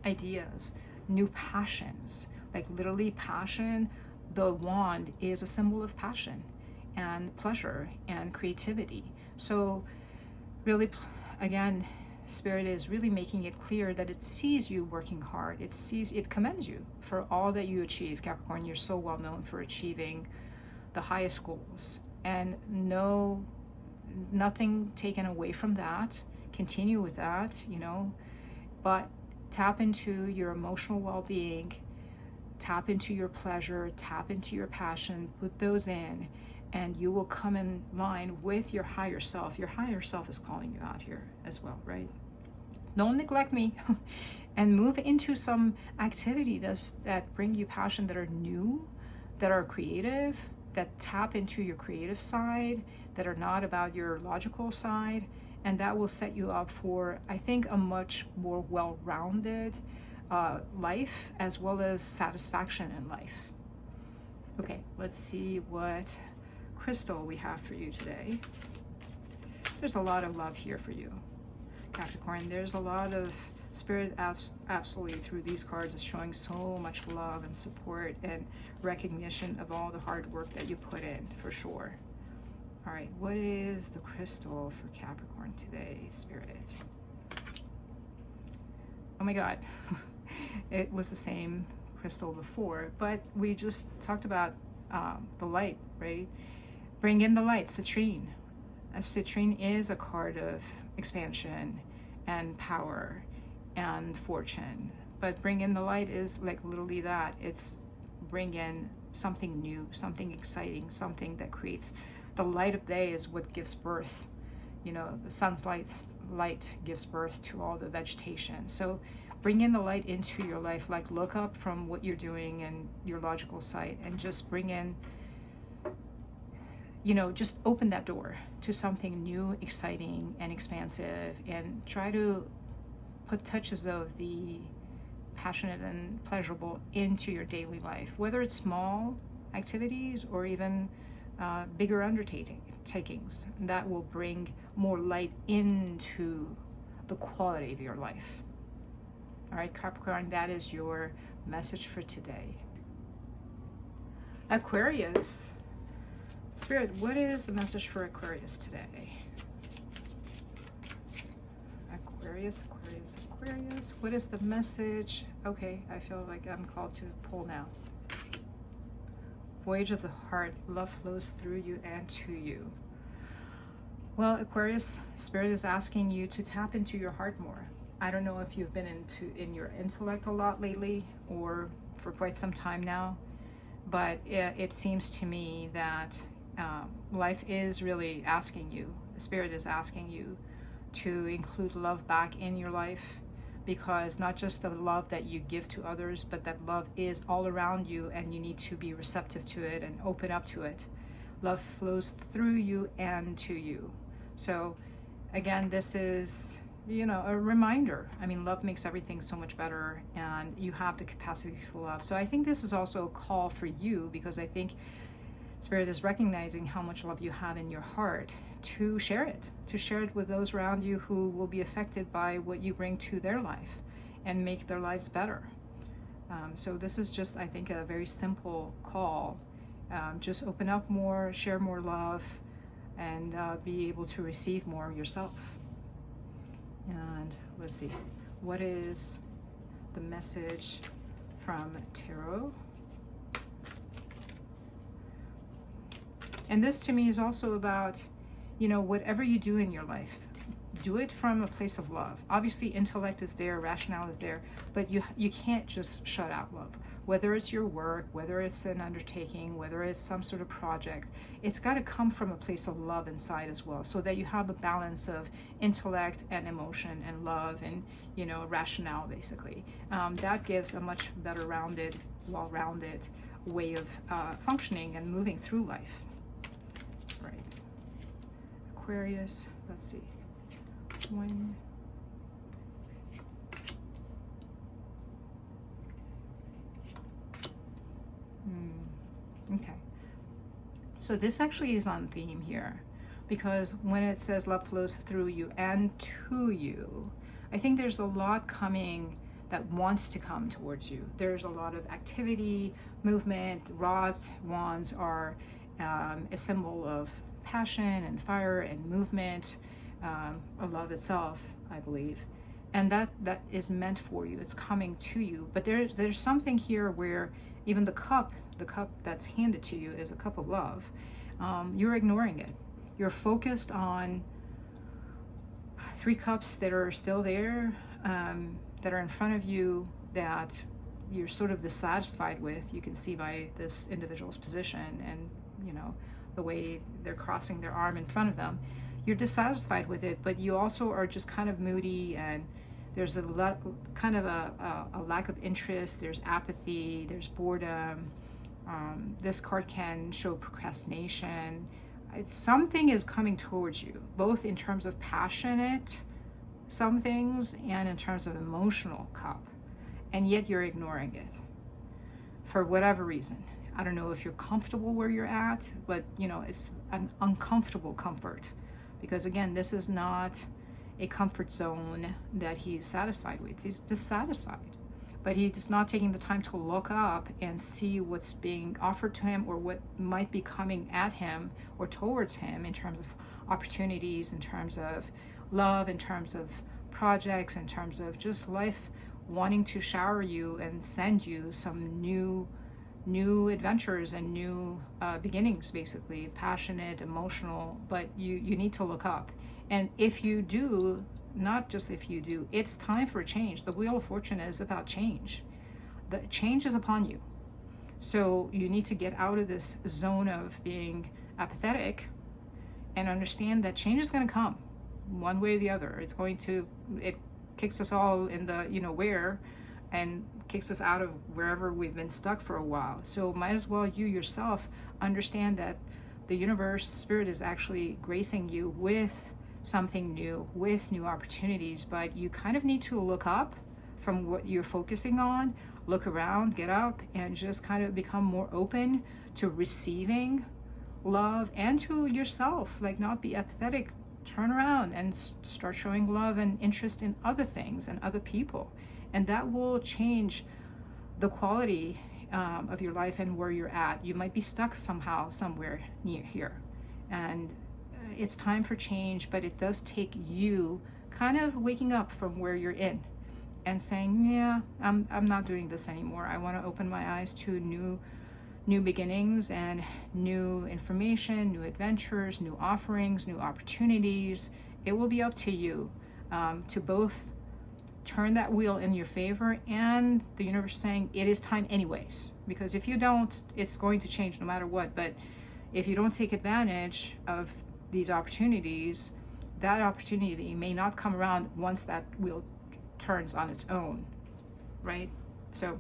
ideas, new passions. Like literally passion, the wand is a symbol of passion and pleasure and creativity. So really, again, Spirit is really making it clear that it sees you working hard. It commends you for all that you achieve. Capricorn, you're so well known for achieving the highest goals, and nothing taken away from that. Continue with that, you know, but tap into your emotional well-being, tap into your pleasure, tap into your passion, put those in, and you will come in line with your higher self. Your higher self is calling you out here as well, right? Don't neglect me. And move into some activity that bring you passion, that are new, that are creative, that tap into your creative side, that are not about your logical side. And that will set you up for, I think, a much more well-rounded life, as well as satisfaction in life. Okay, let's see what crystal we have for you today. There's a lot of love here for you, Capricorn. There's a lot of Spirit, absolutely, through these cards, is showing so much love and support and recognition of all the hard work that you put in, for sure. All right, what is the crystal for Capricorn today, Spirit? Oh my God, it was the same crystal before, but we just talked about the light, right? Bring in the light, citrine. Citrine is a card of expansion and power and fortune, but bring in the light is like literally that. It's bring in something new, something exciting, something that creates the light of day is what gives birth. You know, the sun's light gives birth to all the vegetation. So bring in the light into your life. Like look up from what you're doing and your logical side, and just bring in, you know, just open that door to something new, exciting, and expansive, and try to put touches of the passionate and pleasurable into your daily life, whether it's small activities or even bigger undertakings. That will bring more light into the quality of your life. All right, Capricorn, that is your message for today. Aquarius. Spirit, what is the message for Aquarius today? Aquarius, Aquarius, Aquarius. Aquarius, what is the message? Okay, I feel like I'm called to pull now. Voyage of the heart, love flows through you and to you. Well, Aquarius, Spirit is asking you to tap into your heart more. I don't know if you've been in your intellect a lot lately or for quite some time now, but it seems to me that life is really asking you, Spirit is asking you to include love back in your life, because not just the love that you give to others, but that love is all around you and you need to be receptive to it and open up to it. Love flows through you and to you. So again, this is, you know, a reminder. I mean, love makes everything so much better, and you have the capacity to love. So I think this is also a call for you, because I think Spirit is recognizing how much love you have in your heart, to share it with those around you who will be affected by what you bring to their life and make their lives better. So this is just, I think, a very simple call. Just open up more, share more love, and be able to receive more yourself. And let's see, what is the message from Tarot? And this to me is also about, you know, whatever you do in your life, do it from a place of love. Obviously, intellect is there, rationale is there, but you can't just shut out love. Whether it's your work, whether it's an undertaking, whether it's some sort of project, it's got to come from a place of love inside as well, so that you have a balance of intellect and emotion and love and, you know, rationale, basically. That gives a much better rounded, well-rounded way of functioning and moving through life. Right. Aquarius, let's see. One. Okay. So this actually is on theme here, because when it says love flows through you and to you, I think there's a lot coming that wants to come towards you. There's a lot of activity, movement. Rods, wands are a symbol of passion and fire and movement, of love itself, I believe. And that is meant for you. It's coming to you. But there's something here where even the cup that's handed to you is a cup of love. You're ignoring it. You're focused on 3 cups that are still there, that are in front of you, that you're sort of dissatisfied with. You can see by this individual's position and, you know, the way they're crossing their arm in front of them. You're dissatisfied with it, but you also are just kind of moody, and there's a lack of interest, there's apathy, there's boredom. This card can show procrastination. Something is coming towards you, both in terms of passionate some things and in terms of emotional cup, and yet you're ignoring it for whatever reason. I don't know if you're comfortable where you're at, but you know, it's an uncomfortable comfort, because again, this is not a comfort zone that he's satisfied with. He's dissatisfied, but he's not taking the time to look up and see what's being offered to him, or what might be coming at him or towards him in terms of opportunities, in terms of love, in terms of projects, in terms of just life wanting to shower you and send you some new adventures and new beginnings, basically, passionate, emotional. But you need to look up. And if you do, not just if you do, it's time for a change. The Wheel of Fortune is about change. The change is upon you. So you need to get out of this zone of being apathetic and understand that change is going to come one way or the other. It kicks us all in the, you know, where, and kicks us out of wherever we've been stuck for a while. So might as well you yourself understand that the universe, spirit, is actually gracing you with something new, with new opportunities. But you kind of need to look up from what you're focusing on, look around, get up, and just kind of become more open to receiving love, and to yourself. Like, not be apathetic. Turn around and start showing love and interest in other things and other people. And that will change the quality of your life and where you're at. You might be stuck somehow, somewhere near here. And it's time for change, but it does take you kind of waking up from where you're in and saying, yeah, I'm not doing this anymore. I want to open my eyes to new beginnings and new information, new adventures, new offerings, new opportunities. It will be up to you to both turn that wheel in your favor, and the universe saying it is time anyways, because if you don't, it's going to change no matter what. But if you don't take advantage of these opportunities, that opportunity may not come around once that wheel turns on its own, right? So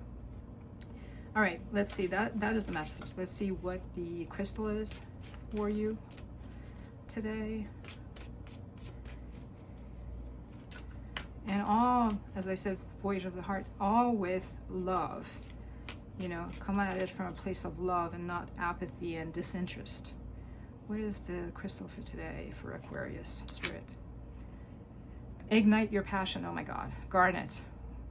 all right, let's see, that is the message. Let's see what the crystal is for you today. And all, as I said, voyage of the heart, all with love. You know, come at it from a place of love and not apathy and disinterest. What is the crystal for today for Aquarius spirit? Ignite your passion. Oh my God, garnet.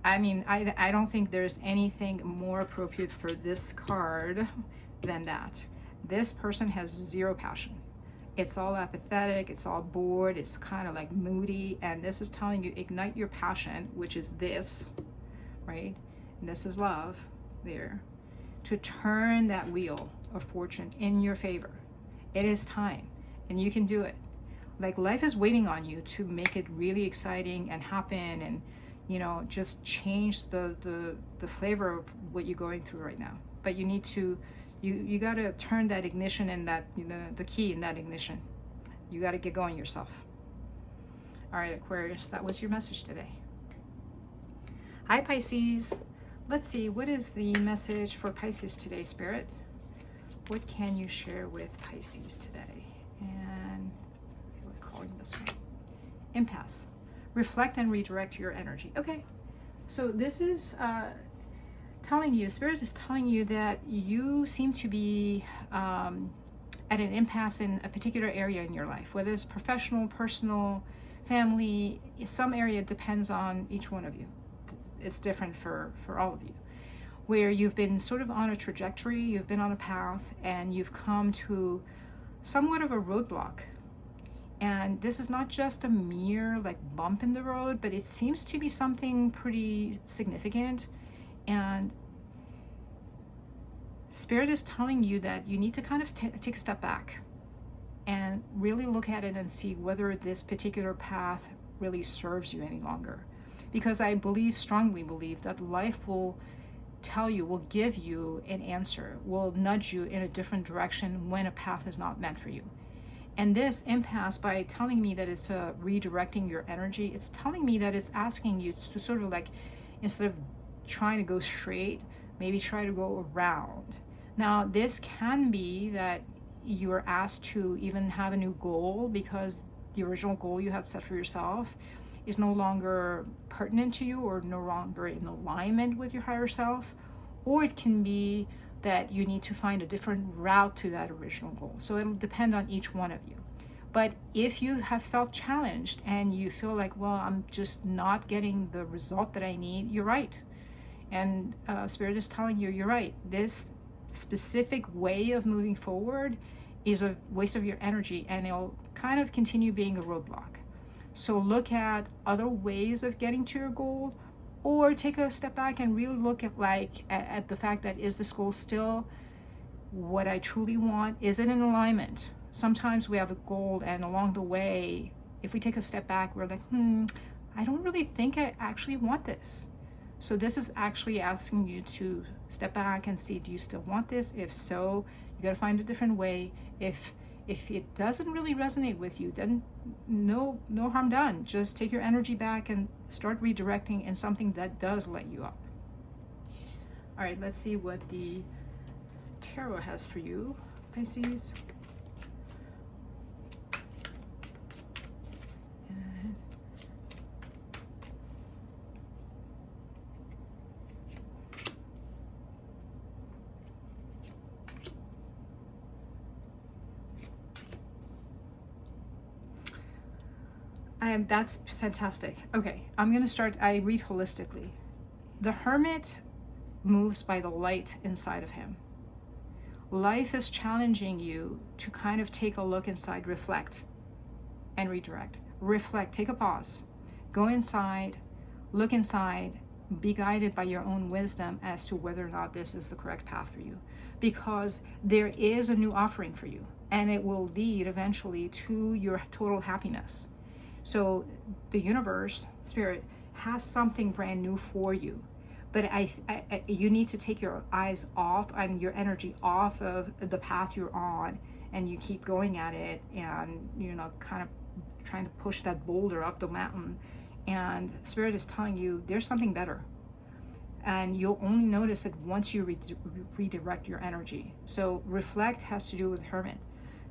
I mean, I don't think there's anything more appropriate for this card than that. This person has zero passion. It's all apathetic, it's all bored, it's kind of like moody, and this is telling you ignite your passion, which is this, right? And this is love there, to turn that wheel of fortune in your favor. It is time, and you can do it. Like, life is waiting on you to make it really exciting and happen, and you know, just change the flavor of what you're going through right now. But you need to, you got to turn that ignition in that, you know, the key in that ignition. You got to get going yourself. All right, Aquarius, that was your message today. Hi, Pisces. Let's see, what is the message for Pisces today, Spirit? What can you share with Pisces today? And we're calling this one impasse. Reflect and redirect your energy. Okay, so this is telling you, Spirit is telling you that you seem to be at an impasse in a particular area in your life, whether it's professional, personal, family. Some area depends on each one of you. It's different for all of you, where you've been sort of on a trajectory, you've been on a path, and you've come to somewhat of a roadblock. And this is not just a mere like bump in the road, but it seems to be something pretty significant. And Spirit is telling you that you need to kind of take a step back and really look at it and see whether this particular path really serves you any longer. Because I strongly believe that life will tell you, will give you an answer, will nudge you in a different direction when a path is not meant for you. And this impasse, by telling me that it's redirecting your energy, it's telling me that it's asking you to sort of like, instead of trying to go straight, maybe try to go around. Now, this can be that you are asked to even have a new goal because the original goal you had set for yourself is no longer pertinent to you or no longer in alignment with your higher self. Or it can be that you need to find a different route to that original goal. So it'll depend on each one of you. But if you have felt challenged and you feel like, well, I'm just not getting the result that I need, you're right. And Spirit is telling you, you're right. This specific way of moving forward is a waste of your energy, and it'll kind of continue being a roadblock. So look at other ways of getting to your goal, or take a step back and really look at the fact that, is this goal still what I truly want? Is it in alignment? Sometimes we have a goal, and along the way, if we take a step back, we're like, I don't really think I actually want this. So this is actually asking you to step back and see, do you still want this? If so, you gotta find a different way. If it doesn't really resonate with you, then no harm done. Just take your energy back and start redirecting in something that does light you up. All right, let's see what the tarot has for you, Pisces. That's fantastic. Okay, I'm gonna start. I read holistically. The Hermit moves by the light inside of him. Life is challenging you to kind of take a look inside, reflect, and redirect. Reflect, take a pause, go inside, look inside, be guided by your own wisdom as to whether or not this is the correct path for you, because there is a new offering for you, and it will lead eventually to your total happiness. So the universe, spirit, has something brand new for you, but you need to take your eyes off and your energy off of the path you're on, and you keep going at it, and kind of trying to push that boulder up the mountain. And spirit is telling you there's something better, and you'll only notice it once you redirect your energy. So reflect has to do with hermit.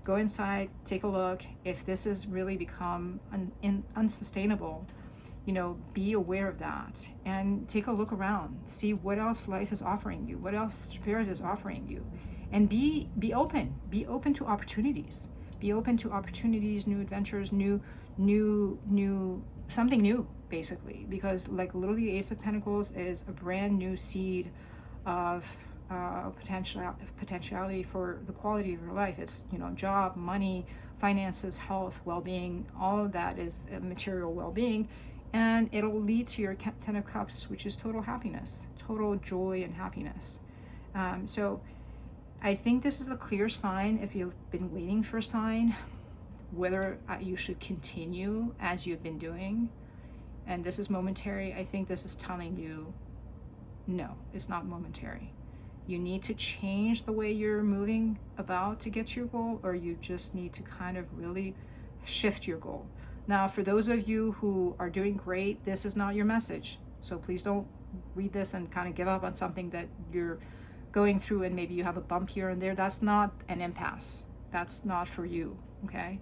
Go inside, take a look. If this has really become unsustainable, be aware of that, and take a look around, see what else life is offering you, what else spirit is offering you, and be open to opportunities. Be open to opportunities, new adventures, new something new, basically, because like literally the Ace of Pentacles is a brand new seed of potentiality for the quality of your life. It's job, money, finances, health, well-being. All of that is material well-being, and it'll lead to your Ten of Cups, which is total happiness, total joy and happiness. So I think this is a clear sign, if you've been waiting for a sign, whether you should continue as you've been doing. And this is momentary. I think this is telling you, no, it's not momentary. You need to change the way you're moving about to get your goal, or you just need to kind of really shift your goal. Now, for those of you who are doing great, this is not your message. So please don't read this and kind of give up on something that you're going through, and maybe you have a bump here and there. That's not an impasse. That's not for you, okay?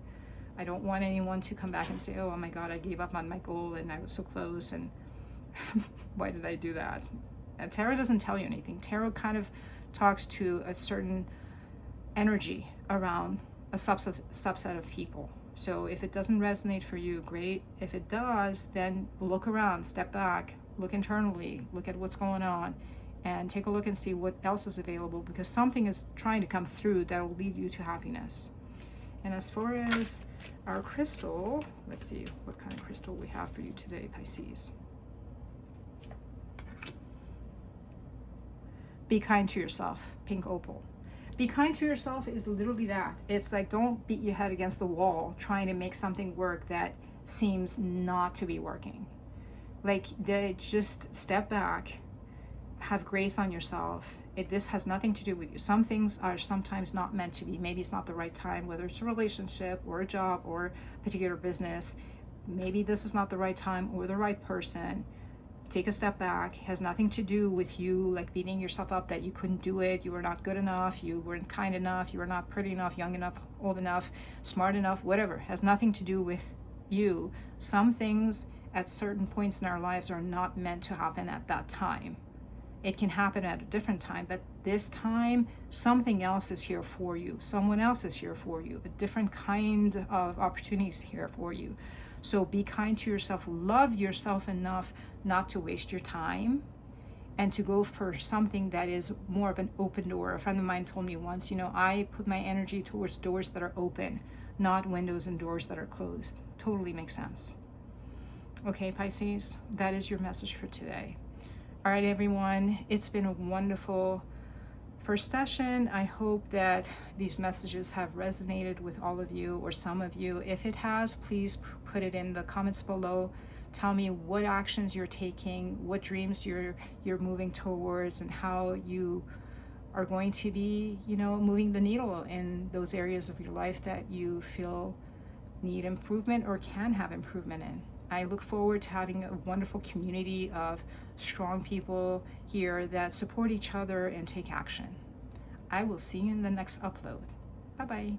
I don't want anyone to come back and say, oh my God, I gave up on my goal and I was so close, and why did I do that? And tarot doesn't tell you anything. Tarot kind of talks to a certain energy around a subset of people. So if it doesn't resonate for you, great. If it does, then look around, step back, look internally, look at what's going on, and take a look and see what else is available, because something is trying to come through that will lead you to happiness. And as far as our crystal, let's see what kind of crystal we have for you today, Pisces. Be kind to yourself, pink opal. Be kind to yourself is literally that. It's like, don't beat your head against the wall trying to make something work that seems not to be working. Like, just step back, have grace on yourself. This has nothing to do with you. Some things are sometimes not meant to be. Maybe it's not the right time, whether it's a relationship or a job or a particular business. Maybe this is not the right time or the right person. Take a step back. It has nothing to do with you like beating yourself up that you couldn't do it, you were not good enough, you weren't kind enough, you were not pretty enough, young enough, old enough, smart enough, whatever. It has nothing to do with you. Some things at certain points in our lives are not meant to happen at that time. It can happen at a different time, but this time, something else is here for you. Someone else is here for you. A different kind of opportunities here for you. So be kind to yourself. Love yourself enough not to waste your time, and to go for something that is more of an open door. A friend of mine told me once, I put my energy towards doors that are open, not windows and doors that are closed. Totally makes sense. Okay, Pisces, that is your message for today. All right, everyone, it's been a wonderful first session. I hope that these messages have resonated with all of you, or some of you. If it has, please put it in the comments below. Tell me what actions you're taking, what dreams you're moving towards, and how you are going to be, moving the needle in those areas of your life that you feel need improvement or can have improvement in. I look forward to having a wonderful community of strong people here that support each other and take action. I will see you in the next upload. Bye-bye.